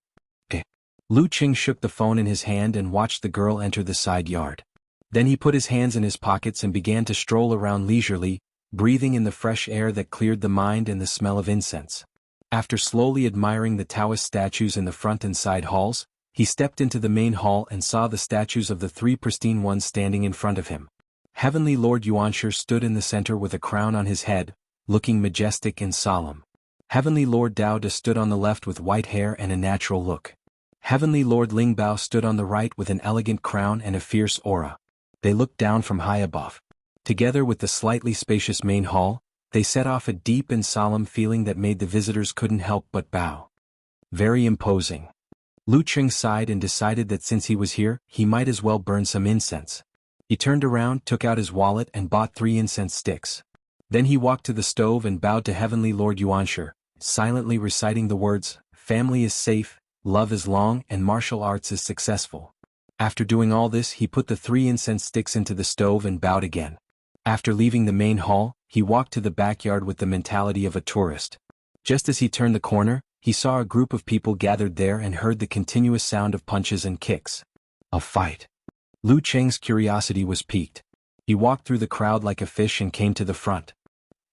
Lu Qing shook the phone in his hand and watched the girl enter the side yard. Then he put his hands in his pockets and began to stroll around leisurely, breathing in the fresh air that cleared the mind and the smell of incense. After slowly admiring the Taoist statues in the front and side halls, he stepped into the main hall and saw the statues of the 3 pristine ones standing in front of him. Heavenly Lord Yuanshi stood in the center with a crown on his head, looking majestic and solemn. Heavenly Lord Dao De stood on the left with white hair and a natural look. Heavenly Lord Lingbao stood on the right with an elegant crown and a fierce aura. They looked down from high above. Together with the slightly spacious main hall, they set off a deep and solemn feeling that made the visitors couldn't help but bow. Very imposing. Lu Qing sighed and decided that since he was here, he might as well burn some incense. He turned around, took out his wallet and bought 3 incense sticks. Then he walked to the stove and bowed to Heavenly Lord Yuanshi, silently reciting the words, family is safe, love is long and martial arts is successful. After doing all this he put the 3 incense sticks into the stove and bowed again. After leaving the main hall, he walked to the backyard with the mentality of a tourist. Just as he turned the corner, he saw a group of people gathered there and heard the continuous sound of punches and kicks. A fight. Lu Qing's curiosity was piqued. He walked through the crowd like a fish and came to the front.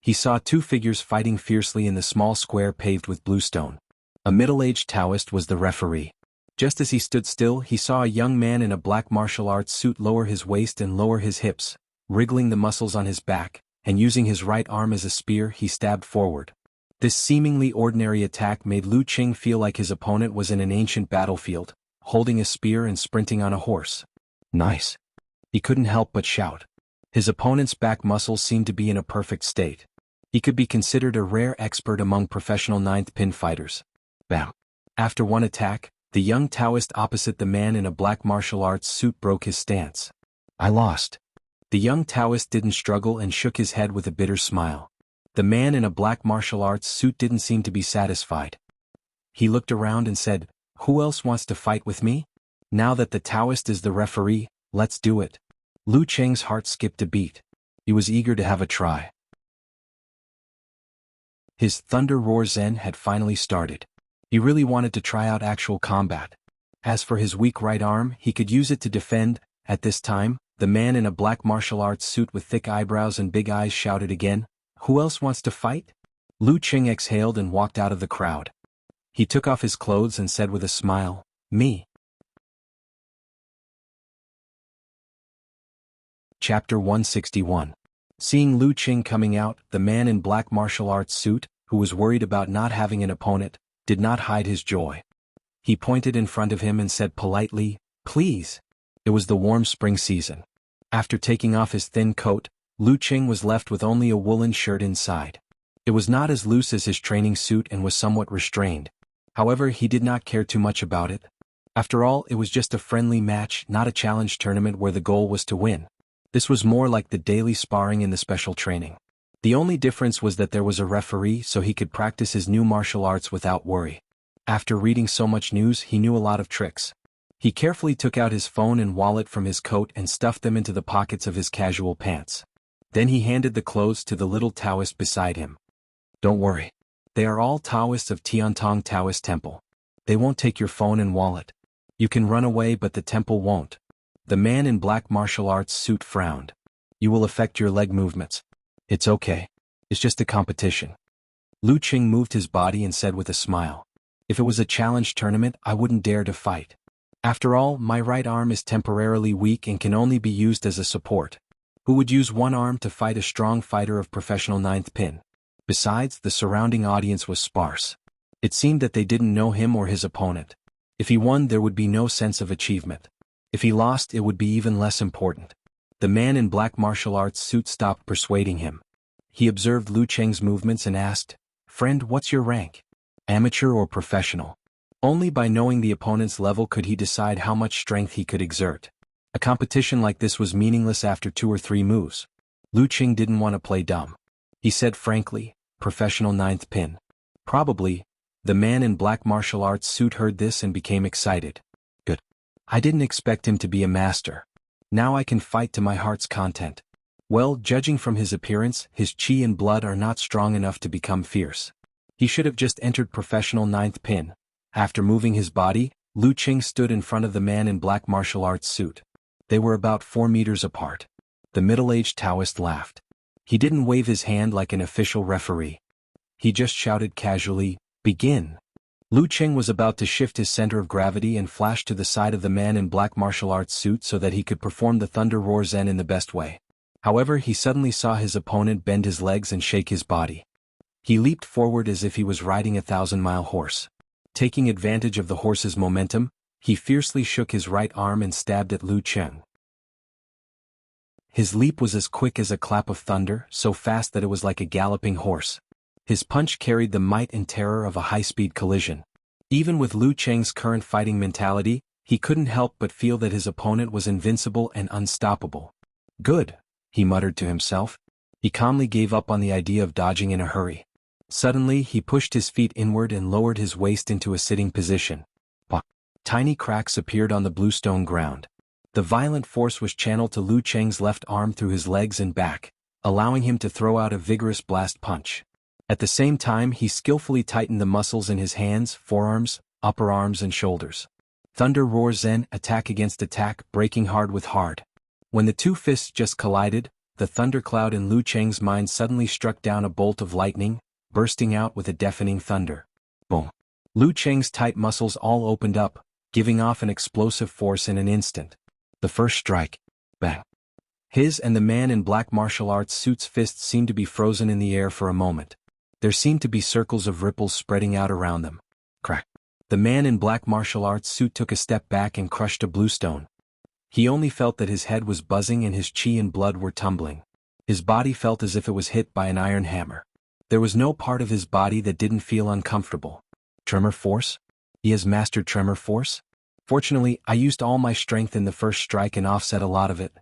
He saw 2 figures fighting fiercely in the small square paved with bluestone. A middle-aged Taoist was the referee. Just as he stood still, he saw a young man in a black martial arts suit lower his waist and lower his hips, wriggling the muscles on his back, and using his right arm as a spear he stabbed forward. This seemingly ordinary attack made Lu Qing feel like his opponent was in an ancient battlefield, holding a spear and sprinting on a horse. Nice. He couldn't help but shout. His opponent's back muscles seemed to be in a perfect state. He could be considered a rare expert among professional 9th pin fighters. Bam. After one attack, the young Taoist opposite the man in a black martial arts suit broke his stance. I lost. The young Taoist didn't struggle and shook his head with a bitter smile. The man in a black martial arts suit didn't seem to be satisfied. He looked around and said, who else wants to fight with me? Now that the Taoist is the referee, let's do it. Lu Qing's heart skipped a beat. He was eager to have a try. His Thunder Roar Zen had finally started. He really wanted to try out actual combat. As for his weak right arm, he could use it to defend. At this time, the man in a black martial arts suit with thick eyebrows and big eyes shouted again, who else wants to fight? Lu Qing exhaled and walked out of the crowd. He took off his clothes and said with a smile, me. Chapter 161. Seeing Lu Qing coming out, the man in black martial arts suit, who was worried about not having an opponent, did not hide his joy. He pointed in front of him and said politely, please. It was the warm spring season. After taking off his thin coat, Lu Qing was left with only a woolen shirt inside. It was not as loose as his training suit and was somewhat restrained. However, he did not care too much about it. After all, it was just a friendly match, not a challenge tournament where the goal was to win. This was more like the daily sparring in the special training. The only difference was that there was a referee so he could practice his new martial arts without worry. After reading so much news, he knew a lot of tricks. He carefully took out his phone and wallet from his coat and stuffed them into the pockets of his casual pants. Then he handed the clothes to the little Taoist beside him. Don't worry. They are all Taoists of Tiantong Taoist Temple. They won't take your phone and wallet. You can run away but the temple won't. The man in black martial arts suit frowned. You will affect your leg movements. It's okay. It's just a competition. Lu Qing moved his body and said with a smile. If it was a challenge tournament, I wouldn't dare to fight. After all, my right arm is temporarily weak and can only be used as a support. Who would use one arm to fight a strong fighter of professional ninth pin? Besides, the surrounding audience was sparse. It seemed that they didn't know him or his opponent. If he won, there would be no sense of achievement. If he lost, it would be even less important. The man in black martial arts suit stopped persuading him. He observed Lu Cheng's movements and asked, "Friend, what's your rank? Amateur or professional?" Only by knowing the opponent's level could he decide how much strength he could exert. A competition like this was meaningless after 2 or 3 moves. Lu Qing didn't want to play dumb. He said frankly, "Professional ninth pin." Probably. The man in black martial arts suit heard this and became excited. Good. I didn't expect him to be a master. Now I can fight to my heart's content. Well, judging from his appearance, his qi and blood are not strong enough to become fierce. He should have just entered professional ninth pin. After moving his body, Lu Qing stood in front of the man in black martial arts suit. They were about 4 meters apart. The middle-aged Taoist laughed. He didn't wave his hand like an official referee. He just shouted casually, "Begin." Lu Qing was about to shift his center of gravity and flash to the side of the man in black martial arts suit so that he could perform the Thunder Roar Zen in the best way. However, he suddenly saw his opponent bend his legs and shake his body. He leaped forward as if he was riding a 1,000-mile horse. Taking advantage of the horse's momentum, he fiercely shook his right arm and stabbed at Lu Qing. His leap was as quick as a clap of thunder, so fast that it was like a galloping horse. His punch carried the might and terror of a high-speed collision. Even with Lu Cheng's current fighting mentality, he couldn't help but feel that his opponent was invincible and unstoppable. Good, he muttered to himself. He calmly gave up on the idea of dodging in a hurry. Suddenly, he pushed his feet inward and lowered his waist into a sitting position. Tiny cracks appeared on the bluestone ground. The violent force was channeled to Lu Cheng's left arm through his legs and back, allowing him to throw out a vigorous blast punch. At the same time, he skillfully tightened the muscles in his hands, forearms, upper arms and shoulders. Thunder Roar Zen, attack against attack, breaking hard with hard. When the two fists just collided, the thundercloud in Lu Cheng's mind suddenly struck down a bolt of lightning, bursting out with a deafening thunder. Boom. Lu Cheng's tight muscles all opened up, giving off an explosive force in an instant. The first strike. Bang. His and the man in black martial arts suit's fists seemed to be frozen in the air for a moment. There seemed to be circles of ripples spreading out around them. Crack. The man in black martial arts suit took a step back and crushed a bluestone. He only felt that his head was buzzing and his qi and blood were tumbling. His body felt as if it was hit by an iron hammer. There was no part of his body that didn't feel uncomfortable. Tremor force? He has mastered tremor force? Fortunately, I used all my strength in the first strike and offset a lot of it.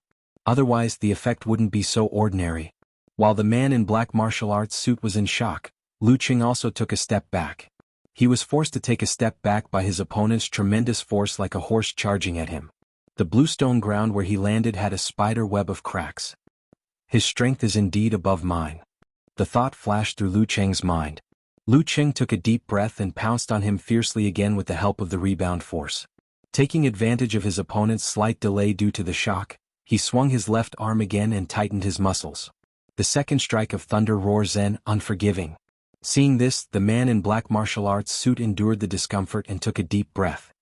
Otherwise, the effect wouldn't be so ordinary. While the man in black martial arts suit was in shock, Lu Qing also took a step back. He was forced to take a step back by his opponent's tremendous force like a horse charging at him. The bluestone ground where he landed had a spider web of cracks. His strength is indeed above mine. The thought flashed through Lu Cheng's mind. Lu Qing took a deep breath and pounced on him fiercely again with the help of the rebound force. Taking advantage of his opponent's slight delay due to the shock, he swung his left arm again and tightened his muscles. The second strike of Thunder Roar Zen, unforgiving. Seeing this, the man in black martial arts suit endured the discomfort and took a deep breath.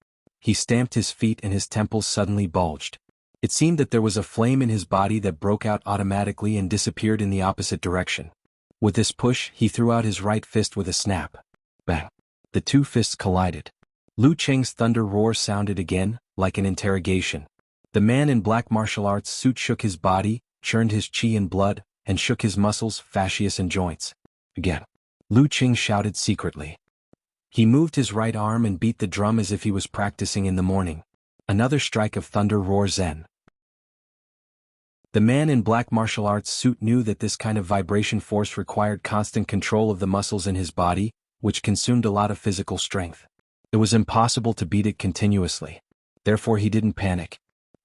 He stamped his feet and his temples suddenly bulged. It seemed that there was a flame in his body that broke out automatically and disappeared in the opposite direction. With this push, he threw out his right fist with a snap. Bang! The two fists collided. Lu Cheng's thunder roar sounded again, like an interrogation. The man in black martial arts suit shook his body, churned his qi and blood, and shook his muscles, fascias and joints. Again. Lu Qing shouted secretly. He moved his right arm and beat the drum as if he was practicing in the morning. Another strike of Thunder Roar Zen. The man in black martial arts suit knew that this kind of vibration force required constant control of the muscles in his body, which consumed a lot of physical strength. It was impossible to beat it continuously. Therefore he didn't panic.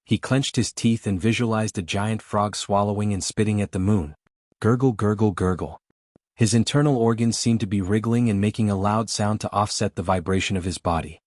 He clenched his teeth and visualized a giant frog swallowing and spitting at the moon. Gurgle, gurgle, gurgle. His internal organs seemed to be wriggling and making a loud sound to offset the vibration of his body.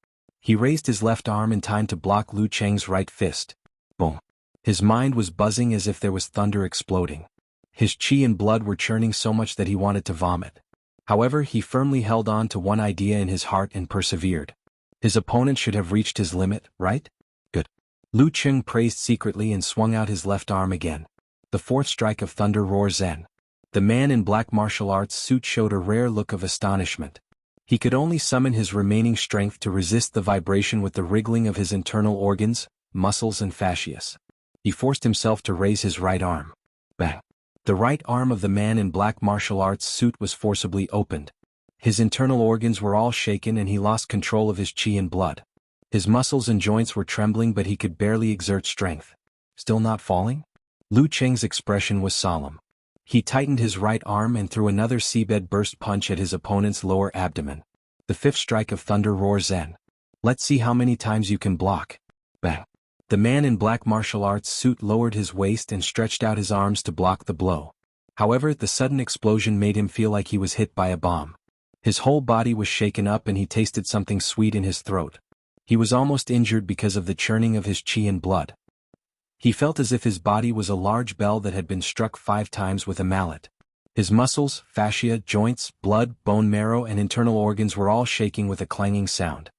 He raised his left arm in time to block Lu Cheng's right fist. Boom. His mind was buzzing as if there was thunder exploding. His qi and blood were churning so much that he wanted to vomit. However, he firmly held on to one idea in his heart and persevered. His opponent should have reached his limit, right? Good. Lu Cheng praised secretly and swung out his left arm again. The fourth strike of Thunder Roar Zen. The man in black martial arts suit showed a rare look of astonishment. He could only summon his remaining strength to resist the vibration with the wriggling of his internal organs, muscles and fascias. He forced himself to raise his right arm. Bang. The right arm of the man in black martial arts suit was forcibly opened. His internal organs were all shaken and he lost control of his qi and blood. His muscles and joints were trembling but he could barely exert strength. Still not falling? Lu Cheng's expression was solemn. He tightened his right arm and threw another seabed burst punch at his opponent's lower abdomen. The fifth strike of Thunder Roar Zen. Let's see how many times you can block. Bang. The man in black martial arts suit lowered his waist and stretched out his arms to block the blow. However, the sudden explosion made him feel like he was hit by a bomb. His whole body was shaken up and he tasted something sweet in his throat. He was almost injured because of the churning of his qi and blood. He felt as if his body was a large bell that had been struck 5 times with a mallet. His muscles, fascia, joints, blood, bone marrow and internal organs were all shaking with a clanging sound.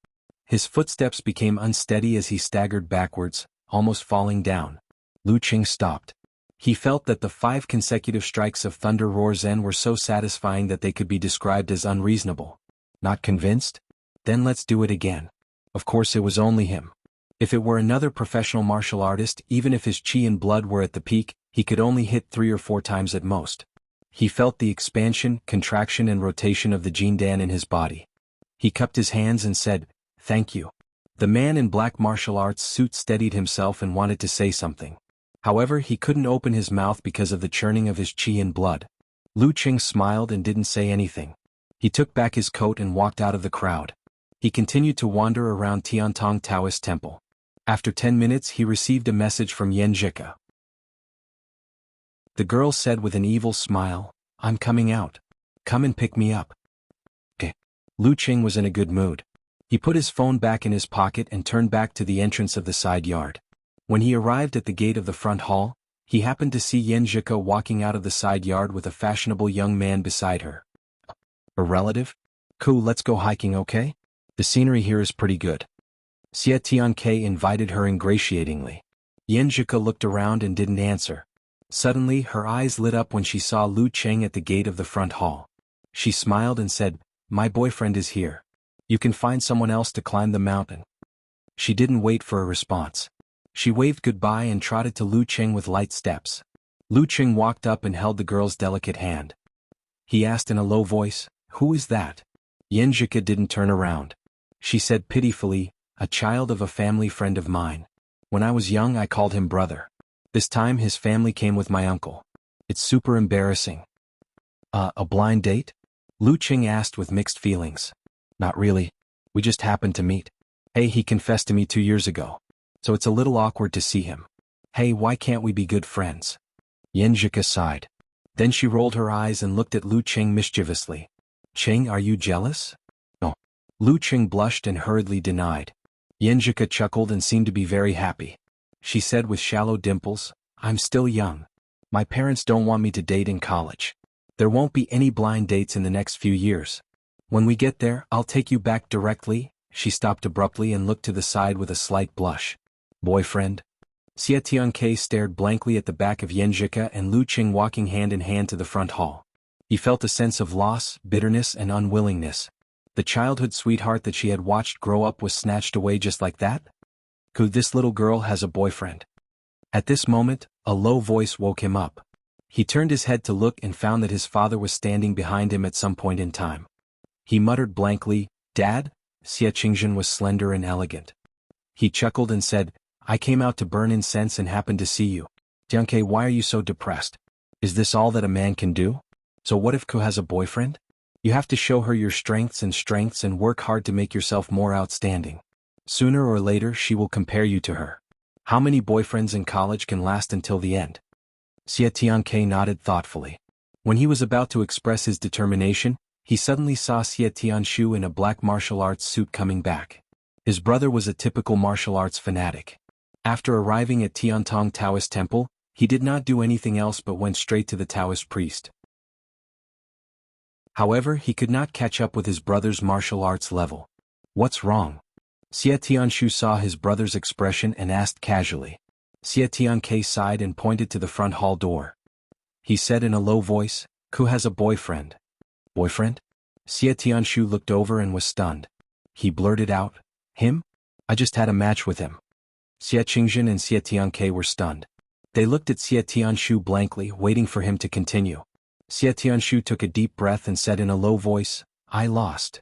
His footsteps became unsteady as he staggered backwards, almost falling down. Lu Cheng stopped. He felt that the 5 consecutive strikes of Thunder Roar Zen were so satisfying that they could be described as unreasonable. Not convinced? Then let's do it again. Of course it was only him. If it were another professional martial artist, even if his qi and blood were at the peak, he could only hit 3 or 4 times at most. He felt the expansion, contraction and rotation of the Jindan in his body. He cupped his hands and said, "Thank you." The man in black martial arts suit steadied himself and wanted to say something. However, he couldn't open his mouth because of the churning of his qi and blood. Lu Cheng smiled and didn't say anything. He took back his coat and walked out of the crowd. He continued to wander around Tiantong Taoist Temple. After 10 minutes he received a message from xianxia. The girl said with an evil smile, "I'm coming out. Come and pick me up." Okay. Lu Cheng was in a good mood. He put his phone back in his pocket and turned back to the entrance of the side yard. When he arrived at the gate of the front hall, he happened to see xianxia walking out of the side yard with a fashionable young man beside her. "A relative? Cool, let's go hiking, okay? The scenery here is pretty good." Xia Tianke invited her ingratiatingly. xianxia looked around and didn't answer. Suddenly her eyes lit up when she saw Lu Cheng at the gate of the front hall. She smiled and said, "My boyfriend is here. You can find someone else to climb the mountain." She didn't wait for a response. She waved goodbye and trotted to Lu Cheng with light steps. Lu Cheng walked up and held the girl's delicate hand. He asked in a low voice, "Who is that?" xianxia didn't turn around. She said pitifully, "A child of a family friend of mine. When I was young I called him brother. This time his family came with my uncle. It's super embarrassing." A blind date?" Lu Cheng asked with mixed feelings. "Not really. We just happened to meet. Hey, he confessed to me 2 years ago. So it's a little awkward to see him. Hey, why can't we be good friends?" xianxia sighed. Then she rolled her eyes and looked at Lu Cheng mischievously. "Cheng, are you jealous?" "No." Lu Cheng blushed and hurriedly denied. xianxia chuckled and seemed to be very happy. She said with shallow dimples, "I'm still young. My parents don't want me to date in college. There won't be any blind dates in the next few years. When we get there, I'll take you back directly." She stopped abruptly and looked to the side with a slight blush. "Boyfriend?" Xia Tianke stared blankly at the back of xianxia and Lu Cheng walking hand in hand to the front hall. He felt a sense of loss, bitterness and unwillingness. The childhood sweetheart that she had watched grow up was snatched away just like that? Could this little girl has a boyfriend? At this moment, a low voice woke him up. He turned his head to look and found that his father was standing behind him at some point in time. He muttered blankly, "Dad?" Xia Qingzhen was slender and elegant. He chuckled and said, "I came out to burn incense and happened to see you. Tianke, why are you so depressed? Is this all that a man can do? So what if Ko has a boyfriend? You have to show her your strengths and work hard to make yourself more outstanding. Sooner or later she will compare you to her. How many boyfriends in college can last until the end?" Xia Tianke nodded thoughtfully. When he was about to express his determination, he suddenly saw Xia Tianshu in a black martial arts suit coming back. His brother was a typical martial arts fanatic. After arriving at Tiantong Taoist Temple, he did not do anything else but went straight to the Taoist priest. However, he could not catch up with his brother's martial arts level. What's wrong? Xie Tianshu saw his brother's expression and asked casually. Xie Tianke sighed and pointed to the front hall door. He said in a low voice, "Ku has a boyfriend." Boyfriend? Xie Tianshu looked over and was stunned. He blurted out, "Him? I just had a match with him." Xie Qingjin and Xie Tianke were stunned. They looked at Xie Tianshu blankly, waiting for him to continue. Xie Tianshu took a deep breath and said in a low voice, "I lost."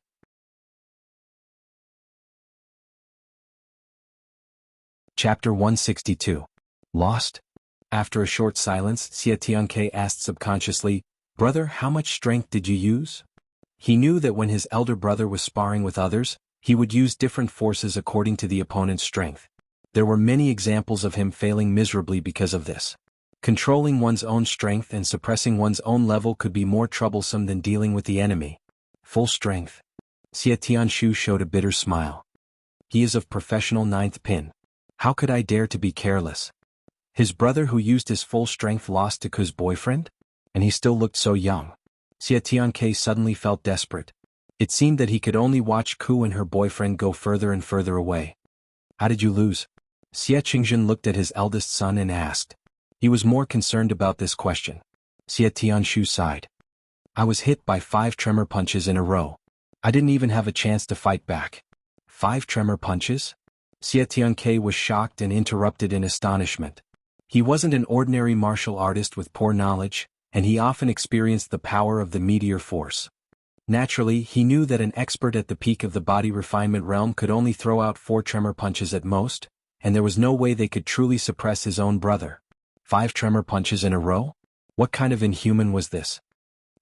Chapter 162. Lost? After a short silence, Xie Tianke asked subconsciously, "Brother, how much strength did you use?" He knew that when his elder brother was sparring with others, he would use different forces according to the opponent's strength. There were many examples of him failing miserably because of this. Controlling one's own strength and suppressing one's own level could be more troublesome than dealing with the enemy. Full strength. Xie Tianshu showed a bitter smile. He is of professional ninth pin. How could I dare to be careless? His brother who used his full strength lost to Ku's boyfriend? And he still looked so young. Xie Tianke suddenly felt desperate. It seemed that he could only watch Ku and her boyfriend go further and further away. How did you lose? Xie Qingjin looked at his eldest son and asked. He was more concerned about this question. Xie Tianshu sighed. I was hit by 5 tremor punches in a row. I didn't even have a chance to fight back. 5 tremor punches? Xie Tianke was shocked and interrupted in astonishment. He wasn't an ordinary martial artist with poor knowledge, and he often experienced the power of the meteor force. Naturally, he knew that an expert at the peak of the body refinement realm could only throw out 4 tremor punches at most, and there was no way they could truly suppress his own brother. 5 tremor punches in a row? What kind of inhuman was this?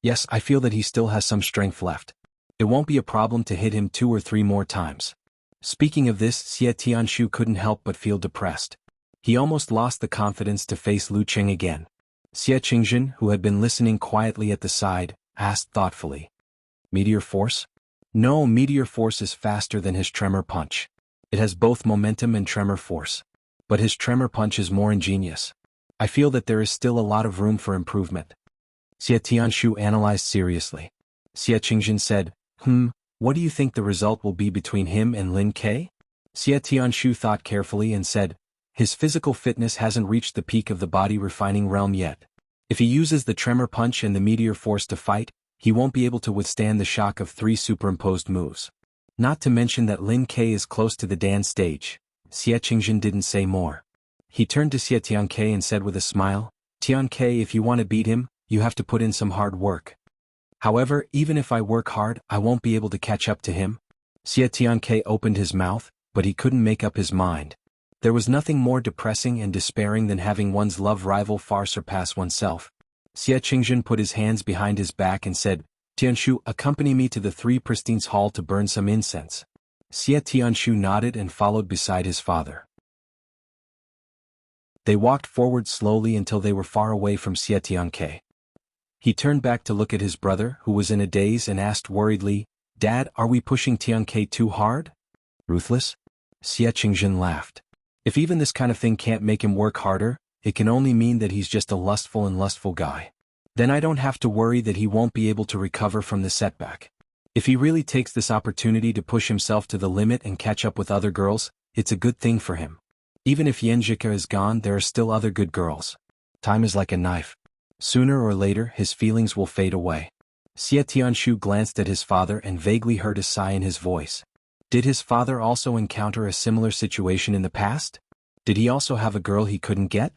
Yes, I feel that he still has some strength left. It won't be a problem to hit him 2 or 3 more times. Speaking of this, Xie Tianshu couldn't help but feel depressed. He almost lost the confidence to face Lu Qing again. Xie Qingjin, who had been listening quietly at the side, asked thoughtfully. Meteor force? No, meteor force is faster than his tremor punch. It has both momentum and tremor force. But his tremor punch is more ingenious. I feel that there is still a lot of room for improvement. Xie Tianshu analyzed seriously. Xie Qingjin said, What do you think the result will be between him and Lin Ke? Xie Tianshu thought carefully and said, his physical fitness hasn't reached the peak of the body refining realm yet. If he uses the tremor punch and the meteor force to fight, he won't be able to withstand the shock of 3 superimposed moves. Not to mention that Lin Ke is close to the Dan stage. Xie Qingjin didn't say more. He turned to Xie Tianke and said with a smile, Tianke, if you want to beat him, you have to put in some hard work. However, even if I work hard, I won't be able to catch up to him. Xie Tianke opened his mouth, but he couldn't make up his mind. There was nothing more depressing and despairing than having one's love rival far surpass oneself. Xie Qingjin put his hands behind his back and said, Tianshu, accompany me to the 3 Pristines Hall to burn some incense. Xie Tianshu nodded and followed beside his father. They walked forward slowly until they were far away from Xie Tianke. He turned back to look at his brother, who was in a daze, and asked worriedly, Dad, are we pushing Tianke too hard? Ruthless? Xie Qingjin laughed. If even this kind of thing can't make him work harder, it can only mean that he's just a lustful guy. Then I don't have to worry that he won't be able to recover from the setback. If he really takes this opportunity to push himself to the limit and catch up with other girls, it's a good thing for him. Even if xianxia is gone, there are still other good girls. Time is like a knife. Sooner or later, his feelings will fade away. Xie Tianshu glanced at his father and vaguely heard a sigh in his voice. Did his father also encounter a similar situation in the past? Did he also have a girl he couldn't get?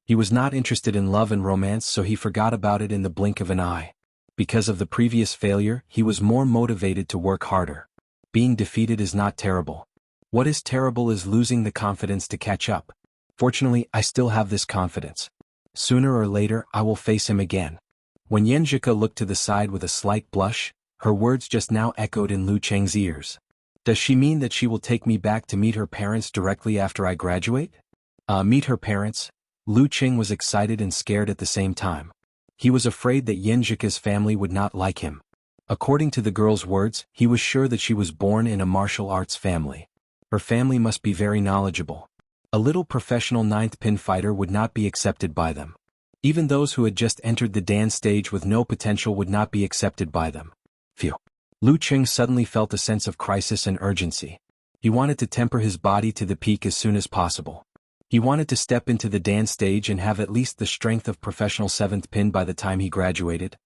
He was not interested in love and romance, so he forgot about it in the blink of an eye. Because of the previous failure, he was more motivated to work harder. Being defeated is not terrible. What is terrible is losing the confidence to catch up. Fortunately, I still have this confidence. Sooner or later, I will face him again. When Xianxia looked to the side with a slight blush, her words just now echoed in Lu Cheng's ears. Does she mean that she will take me back to meet her parents directly after I graduate? Meet her parents? Lu Cheng was excited and scared at the same time. He was afraid that Xianxia's family would not like him. According to the girl's words, he was sure that she was born in a martial arts family. Her family must be very knowledgeable. A little professional ninth pin fighter would not be accepted by them. Even those who had just entered the Dan stage with no potential would not be accepted by them. Phew. Lu Qing suddenly felt a sense of crisis and urgency. He wanted to temper his body to the peak as soon as possible. He wanted to step into the Dan stage and have at least the strength of professional 7th pin by the time he graduated.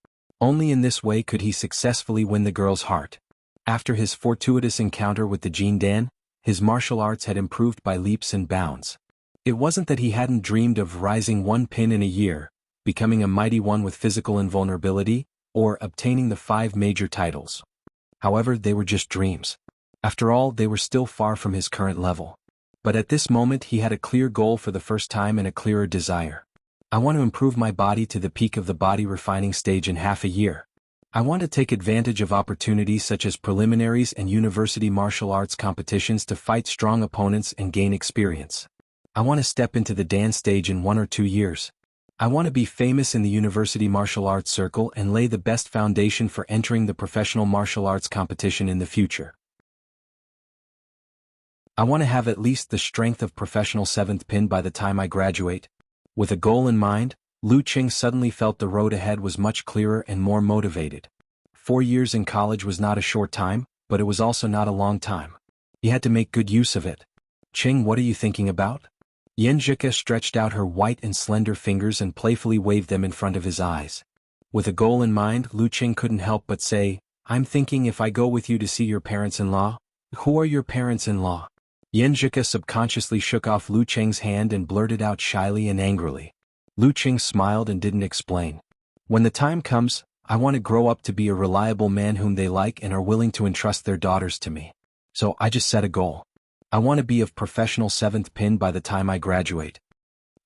Only in this way could he successfully win the girl's heart. After his fortuitous encounter with the Jin Dan, his martial arts had improved by leaps and bounds. It wasn't that he hadn't dreamed of rising 1 pin in a year, becoming a mighty one with physical invulnerability, or obtaining the 5 major titles. However, they were just dreams. After all, they were still far from his current level. But at this moment he had a clear goal for the first time and a clearer desire. I want to improve my body to the peak of the body refining stage in half a year. I want to take advantage of opportunities such as preliminaries and university martial arts competitions to fight strong opponents and gain experience. I want to step into the Dan stage in 1 or 2 years. I want to be famous in the university martial arts circle and lay the best foundation for entering the professional martial arts competition in the future. I want to have at least the strength of professional 7th pin by the time I graduate. With a goal in mind, Lu Qing suddenly felt the road ahead was much clearer and more motivated. 4 years in college was not a short time, but it was also not a long time. He had to make good use of it. Qing, what are you thinking about? Xianxia stretched out her white and slender fingers and playfully waved them in front of his eyes. With a goal in mind, Lu Qing couldn't help but say, I'm thinking if I go with you to see your parents-in-law. Who are your parents-in-law? Xianxia subconsciously shook off Lu Qing's hand and blurted out shyly and angrily. Lu Qing smiled and didn't explain. When the time comes, I want to grow up to be a reliable man whom they like and are willing to entrust their daughters to me. So I just set a goal. I want to be of professional 7th pin by the time I graduate.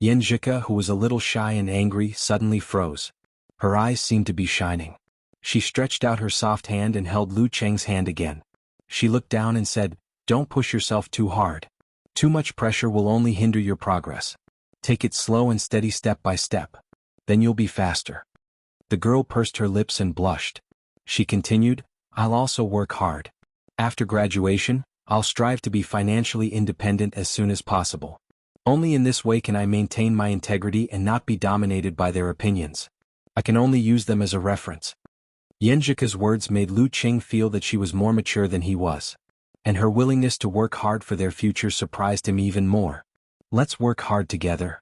Xianxia, who was a little shy and angry, suddenly froze. Her eyes seemed to be shining. She stretched out her soft hand and held Lu Qing's hand again. She looked down and said, Don't push yourself too hard. Too much pressure will only hinder your progress. Take it slow and steady step by step. Then you'll be faster. The girl pursed her lips and blushed. She continued, I'll also work hard. After graduation, I'll strive to be financially independent as soon as possible. Only in this way can I maintain my integrity and not be dominated by their opinions. I can only use them as a reference. Xianxia's words made Lu Qing feel that she was more mature than he was. And her willingness to work hard for their future surprised him even more. Let's work hard together.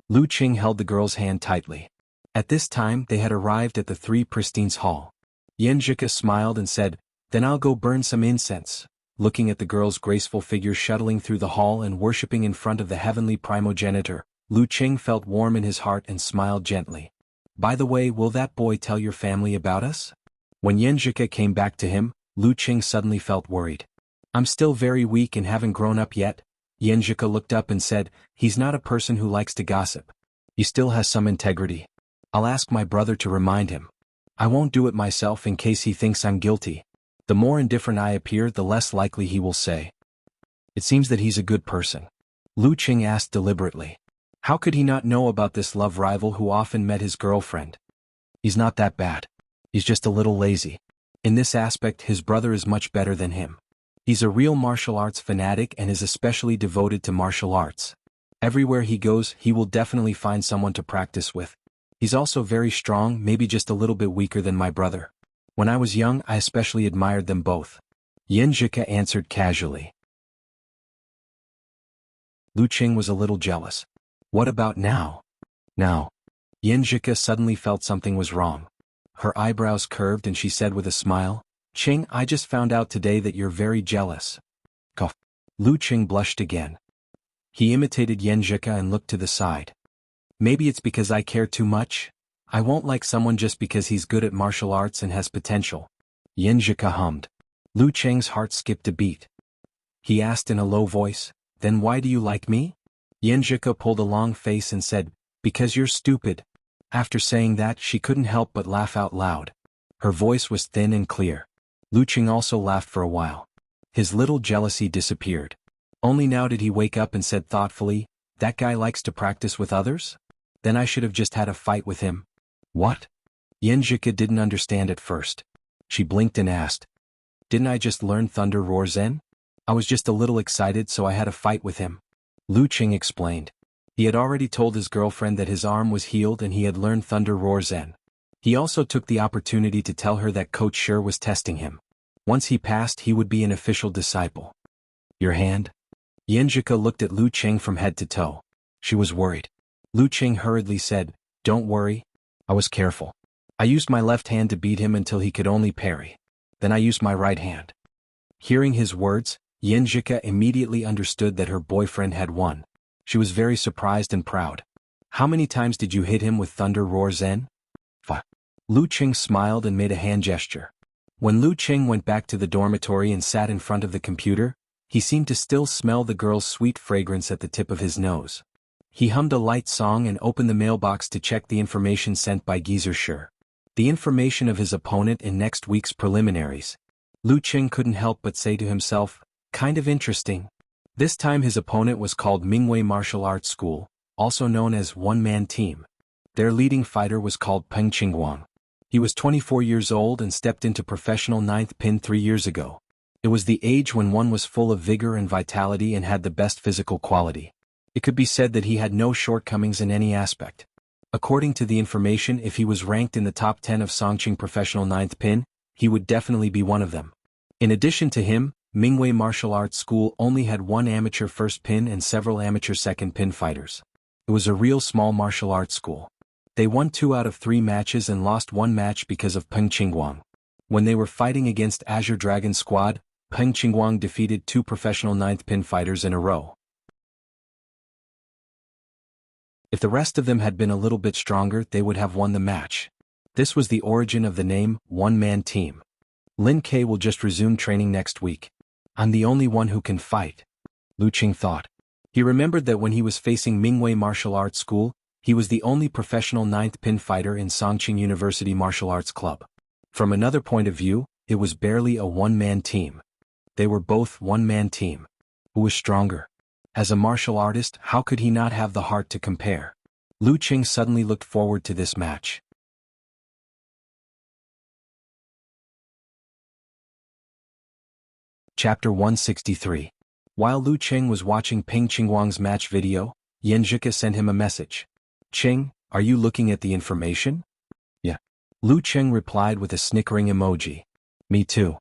Lu Qing held the girl's hand tightly. At this time they had arrived at the 3 Pristines Hall. Xianxia smiled and said, Then I'll go burn some incense. Looking at the girl's graceful figure shuttling through the hall and worshipping in front of the heavenly primogenitor, Lu Qing felt warm in his heart and smiled gently. By the way, will that boy tell your family about us? When Xianxia came back to him, Lu Qing suddenly felt worried. I'm still very weak and haven't grown up yet. Xianxia looked up and said, He's not a person who likes to gossip. He still has some integrity. I'll ask my brother to remind him. I won't do it myself in case he thinks I'm guilty. The more indifferent I appear, the less likely he will say. It seems that he's a good person. Lu Qing asked deliberately. How could he not know about this love rival who often met his girlfriend? He's not that bad. He's just a little lazy. In this aspect, his brother is much better than him. He's a real martial arts fanatic and is especially devoted to martial arts. Everywhere he goes, he will definitely find someone to practice with. He's also very strong, maybe just a little bit weaker than my brother. When I was young, I especially admired them both. Xianxia answered casually. Lu Qing was a little jealous. What about now? Now. Xianxia suddenly felt something was wrong. Her eyebrows curved and she said with a smile, Qing, I just found out today that you're very jealous. Cough. Lu Qing blushed again. He imitated Xianxia and looked to the side. Maybe it's because I care too much? I won't like someone just because he's good at martial arts and has potential. Xianxia hummed. Lu Qing's heart skipped a beat. He asked in a low voice, Then why do you like me? Xianxia pulled a long face and said, Because you're stupid. After saying that, she couldn't help but laugh out loud. Her voice was thin and clear. Lu Qing also laughed for a while. His little jealousy disappeared. Only now did he wake up and said thoughtfully, That guy likes to practice with others? Then I should have just had a fight with him. What? Xianxia didn't understand at first. She blinked and asked, Didn't I just learn Thunder Roar Zen? I was just a little excited so I had a fight with him. Lu Qing explained. He had already told his girlfriend that his arm was healed and he had learned Thunder Roar Zen. He also took the opportunity to tell her that Coach Shi was testing him. Once he passed, he would be an official disciple. Your hand? Xianxia looked at Lu Qing from head to toe. She was worried. Lu Qing hurriedly said, Don't worry. I was careful. I used my left hand to beat him until he could only parry. Then I used my right hand. Hearing his words, Xianxia immediately understood that her boyfriend had won. She was very surprised and proud. How many times did you hit him with Thunder Roar Zen? 5. Lu Qing smiled and made a hand gesture. When Lu Qing went back to the dormitory and sat in front of the computer, he seemed to still smell the girl's sweet fragrance at the tip of his nose. He hummed a light song and opened the mailbox to check the information sent by Geezer Shi. The information of his opponent in next week's preliminaries. Lu Qing couldn't help but say to himself, kind of interesting. This time his opponent was called Mingwei Martial Arts School, also known as One-Man Team. Their leading fighter was called Peng Qingguang. He was 24 years old and stepped into professional 9th pin 3 years ago. It was the age when one was full of vigor and vitality and had the best physical quality. It could be said that he had no shortcomings in any aspect. According to the information, if he was ranked in the top 10 of Songqing professional 9th pin, he would definitely be one of them. In addition to him, Mingwei Martial Arts School only had one amateur first pin and several amateur second pin fighters. It was a real small martial arts school. They won 2 out of 3 matches and lost 1 match because of Peng Qingguang. When they were fighting against Azure Dragon Squad, Peng Qingguang defeated 2 professional 9th pin fighters in a row. If the rest of them had been a little bit stronger, they would have won the match. This was the origin of the name One-Man Team. Lin Kei will just resume training next week. I'm the only one who can fight, Lu Qing thought. He remembered that when he was facing Mingwei Martial Arts School, he was the only professional 9th pin fighter in Songqing University Martial Arts Club. From another point of view, it was barely a one-man team. They were both one-man team. Who was stronger? As a martial artist, how could he not have the heart to compare? Lu Qing suddenly looked forward to this match. Chapter 163. While Lu Qing was watching Peng Qingguang's match video, Xianxia sent him a message. Qing, are you looking at the information? Yeah. Lu Qing replied with a snickering emoji. Me too.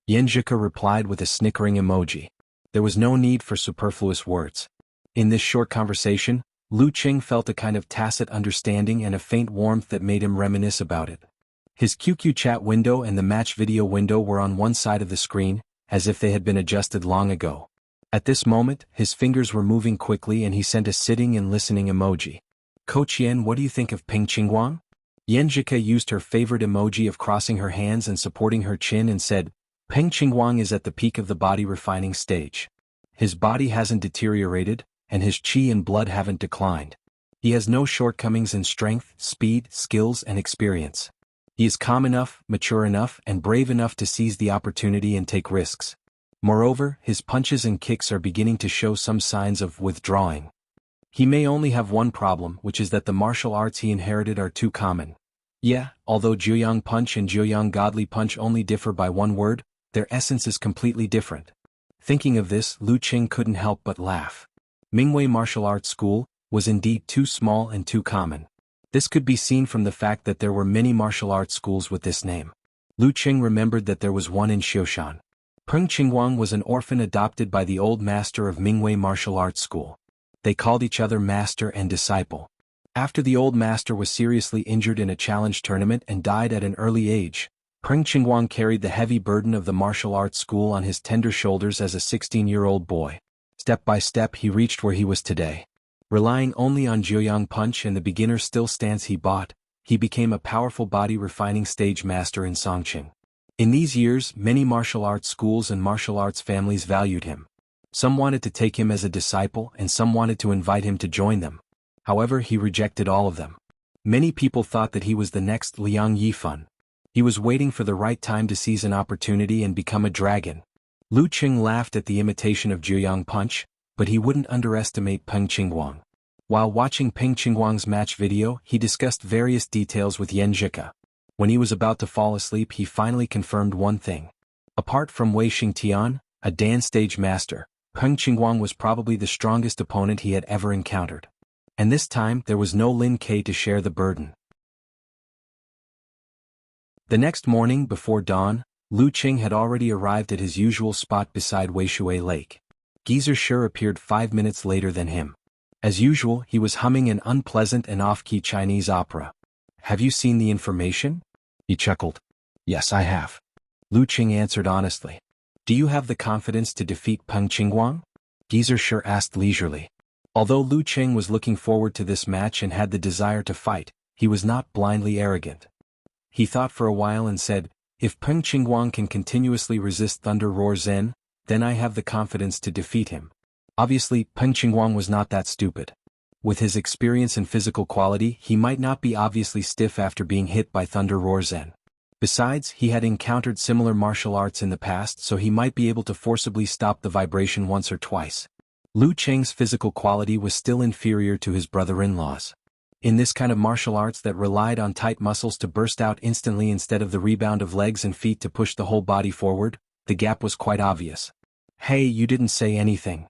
Xianxia replied with a snickering emoji. There was no need for superfluous words. In this short conversation, Lu Qing felt a kind of tacit understanding and a faint warmth that made him reminisce about it. His QQ chat window and the match video window were on one side of the screen, as if they had been adjusted long ago. At this moment, his fingers were moving quickly and he sent a sitting and listening emoji. Coach Yan, what do you think of Peng Qingguang? Xianxia used her favorite emoji of crossing her hands and supporting her chin and said, Peng Qingguang is at the peak of the body refining stage. His body hasn't deteriorated, and his qi and blood haven't declined. He has no shortcomings in strength, speed, skills, and experience. He is calm enough, mature enough, and brave enough to seize the opportunity and take risks. Moreover, his punches and kicks are beginning to show some signs of withdrawing. He may only have one problem, which is that the martial arts he inherited are too common. Yeah, although Jiuyang Punch and Jiuyang Godly Punch only differ by one word, their essence is completely different. Thinking of this, Lu Qing couldn't help but laugh. Mingwei Martial Arts School was indeed too small and too common. This could be seen from the fact that there were many martial arts schools with this name. Lu Qing remembered that there was one in Xiaoshan. Peng Qingguang was an orphan adopted by the old master of Mingwei Martial Arts School. They called each other master and disciple. After the old master was seriously injured in a challenge tournament and died at an early age, Peng Qingguang carried the heavy burden of the martial arts school on his tender shoulders as a 16-year-old boy. Step by step he reached where he was today. Relying only on Jiuyang Punch and the beginner still stance he bought, he became a powerful body refining stage master in Songqing. In these years, many martial arts schools and martial arts families valued him. Some wanted to take him as a disciple and some wanted to invite him to join them. However, he rejected all of them. Many people thought that he was the next Liang Yifan. He was waiting for the right time to seize an opportunity and become a dragon. Lu Qing laughed at the imitation of Jiuyang Punch, but he wouldn't underestimate Peng Qingguang. While watching Peng Qingguang's match video, he discussed various details with Xianxia. When he was about to fall asleep, he finally confirmed one thing. Apart from Wei Xingtian, a Dan stage master, Peng Qingguang was probably the strongest opponent he had ever encountered. And this time there was no Lin Ke to share the burden. The next morning before dawn, Lu Qing had already arrived at his usual spot beside Weishui Lake. Geezer Shi appeared 5 minutes later than him. As usual, he was humming an unpleasant and off-key Chinese opera. "Have you seen the information?" He chuckled. "Yes, I have." Lu Qing answered honestly. "Do you have the confidence to defeat Peng Qingguang?" Geezer Shi asked leisurely. Although Lu Qing was looking forward to this match and had the desire to fight, he was not blindly arrogant. He thought for a while and said, "If Peng Qingguang can continuously resist Thunder Roar Zen, then I have the confidence to defeat him." Obviously, Peng Qingguang was not that stupid. With his experience and physical quality, he might not be obviously stiff after being hit by Thunder Roar Zen. Besides, he had encountered similar martial arts in the past, so he might be able to forcibly stop the vibration once or twice. Lu Qing's physical quality was still inferior to his brother-in-law's. In this kind of martial arts that relied on tight muscles to burst out instantly instead of the rebound of legs and feet to push the whole body forward, the gap was quite obvious. "Hey, you didn't say anything,"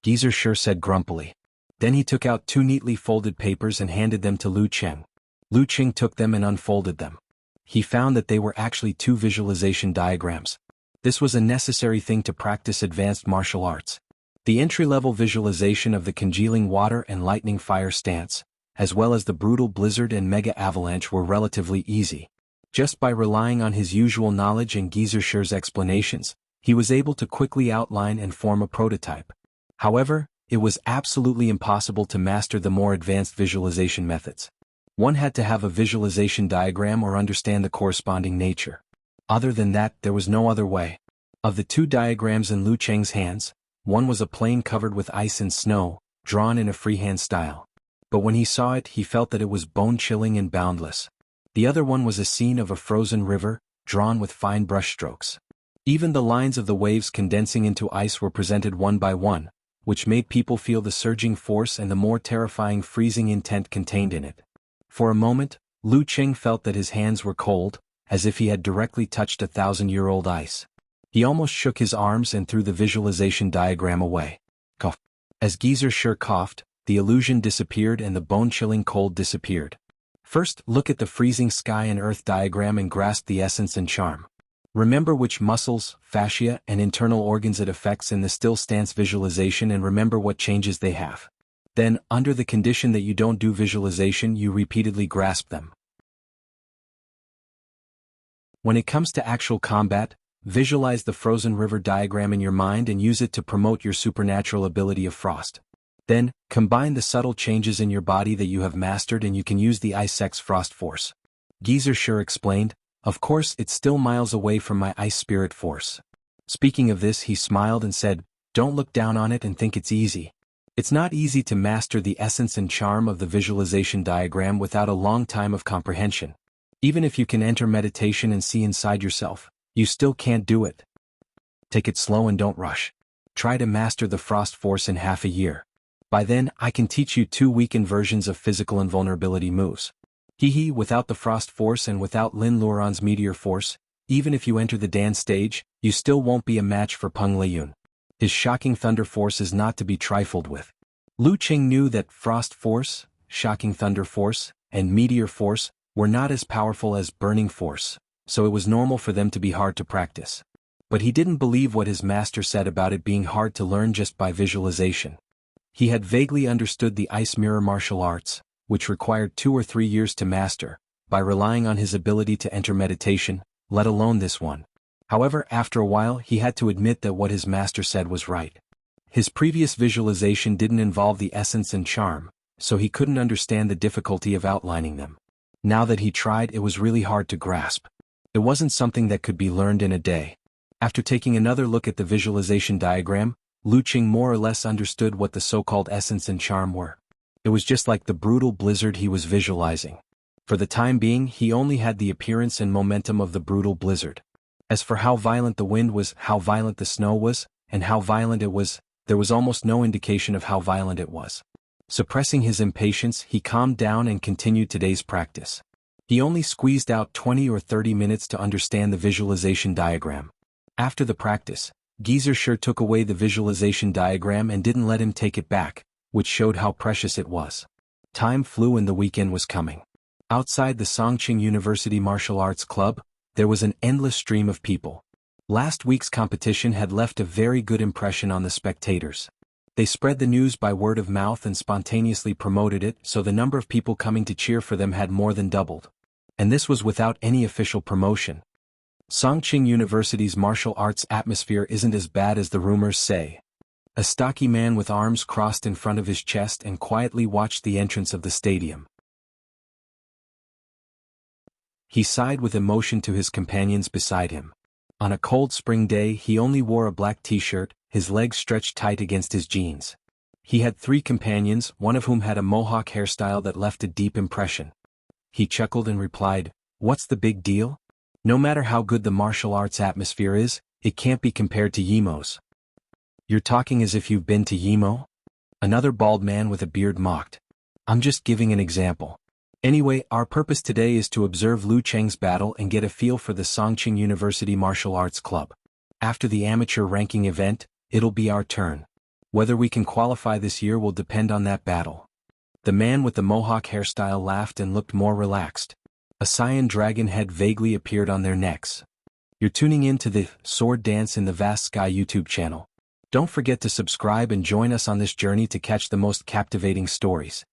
Geezer Shi said grumpily. Then he took out 2 neatly folded papers and handed them to Lu Qing. Lu Qing took them and unfolded them. He found that they were actually 2 visualization diagrams. This was a necessary thing to practice advanced martial arts. The entry-level visualization of the congealing water and lightning fire stance, as well as the brutal blizzard and mega avalanche, were relatively easy. Just by relying on his usual knowledge and Geezer Shi's explanations, he was able to quickly outline and form a prototype. However, it was absolutely impossible to master the more advanced visualization methods. One had to have a visualization diagram or understand the corresponding nature. Other than that, there was no other way. Of the 2 diagrams in Lu Qing's hands, one was a plain covered with ice and snow, drawn in a freehand style. But when he saw it, he felt that it was bone-chilling and boundless. The other one was a scene of a frozen river, drawn with fine brushstrokes. Even the lines of the waves condensing into ice were presented one by one, which made people feel the surging force and the more terrifying freezing intent contained in it. For a moment, Lu Qing felt that his hands were cold, as if he had directly touched 1,000-year-old ice. He almost shook his arms and threw the visualization diagram away. Cough. As Geezer Shi coughed, the illusion disappeared and the bone-chilling cold disappeared. First, look at the freezing sky and earth diagram and grasp the essence and charm. Remember which muscles, fascia, and internal organs it affects in the still stance visualization, and remember what changes they have. Then, under the condition that you don't do visualization, you repeatedly grasp them. When it comes to actual combat, visualize the frozen river diagram in your mind and use it to promote your supernatural ability of frost. Then, combine the subtle changes in your body that you have mastered and you can use the Ice Sex Frost Force. Geezer Shi explained, "Of course, it's still miles away from my Ice Spirit Force." Speaking of this, he smiled and said, "Don't look down on it and think it's easy. It's not easy to master the essence and charm of the visualization diagram without a long time of comprehension. Even if you can enter meditation and see inside yourself, you still can't do it. Take it slow and don't rush. Try to master the Frost Force in half a year. By then, I can teach you 2 weakened versions of physical invulnerability moves. Without the Frost Force and without Lin Luoran's Meteor Force, even if you enter the Dan stage, you still won't be a match for Peng Liyun. His shocking Thunder Force is not to be trifled with." Lu Qing knew that Frost Force, Shocking Thunder Force, and Meteor Force were not as powerful as Burning Force, so it was normal for them to be hard to practice. But he didn't believe what his master said about it being hard to learn just by visualization. He had vaguely understood the Ice Mirror martial arts, which required 2 or 3 years to master, by relying on his ability to enter meditation, let alone this one. However, after a while he had to admit that what his master said was right. His previous visualization didn't involve the essence and charm, so he couldn't understand the difficulty of outlining them. Now that he tried, it was really hard to grasp. It wasn't something that could be learned in a day. After taking another look at the visualization diagram, Lu Qing more or less understood what the so-called essence and charm were. It was just like the brutal blizzard he was visualizing. For the time being, he only had the appearance and momentum of the brutal blizzard. As for how violent the wind was, how violent the snow was, and how violent it was, there was almost no indication of how violent it was. Suppressing his impatience, he calmed down and continued today's practice. He only squeezed out 20 or 30 minutes to understand the visualization diagram. After the practice, Geezer sure took away the visualization diagram and didn't let him take it back, which showed how precious it was. Time flew and the weekend was coming. Outside the Songqing University Martial Arts Club, there was an endless stream of people. Last week's competition had left a very good impression on the spectators. They spread the news by word of mouth and spontaneously promoted it, so the number of people coming to cheer for them had more than doubled. And this was without any official promotion. Songqing University's martial arts atmosphere isn't as bad as the rumors say. A stocky man with arms crossed in front of his chest and quietly watched the entrance of the stadium. He sighed with emotion to his companions beside him. On a cold spring day he only wore a black t-shirt, his legs stretched tight against his jeans. He had 3 companions, one of whom had a mohawk hairstyle that left a deep impression. He chuckled and replied, "What's the big deal? No matter how good the martial arts atmosphere is, it can't be compared to Yimo's." "You're talking as if you've been to Yimo?" Another bald man with a beard mocked. "I'm just giving an example. Anyway, our purpose today is to observe Lu Cheng's battle and get a feel for the Songqing University Martial Arts Club. After the amateur ranking event, it'll be our turn. Whether we can qualify this year will depend on that battle." The man with the mohawk hairstyle laughed and looked more relaxed. A cyan dragon head vaguely appeared on their necks. "You're tuning in to the Sword Dance in the Vast Sky YouTube channel. Don't forget to subscribe and join us on this journey to catch the most captivating stories.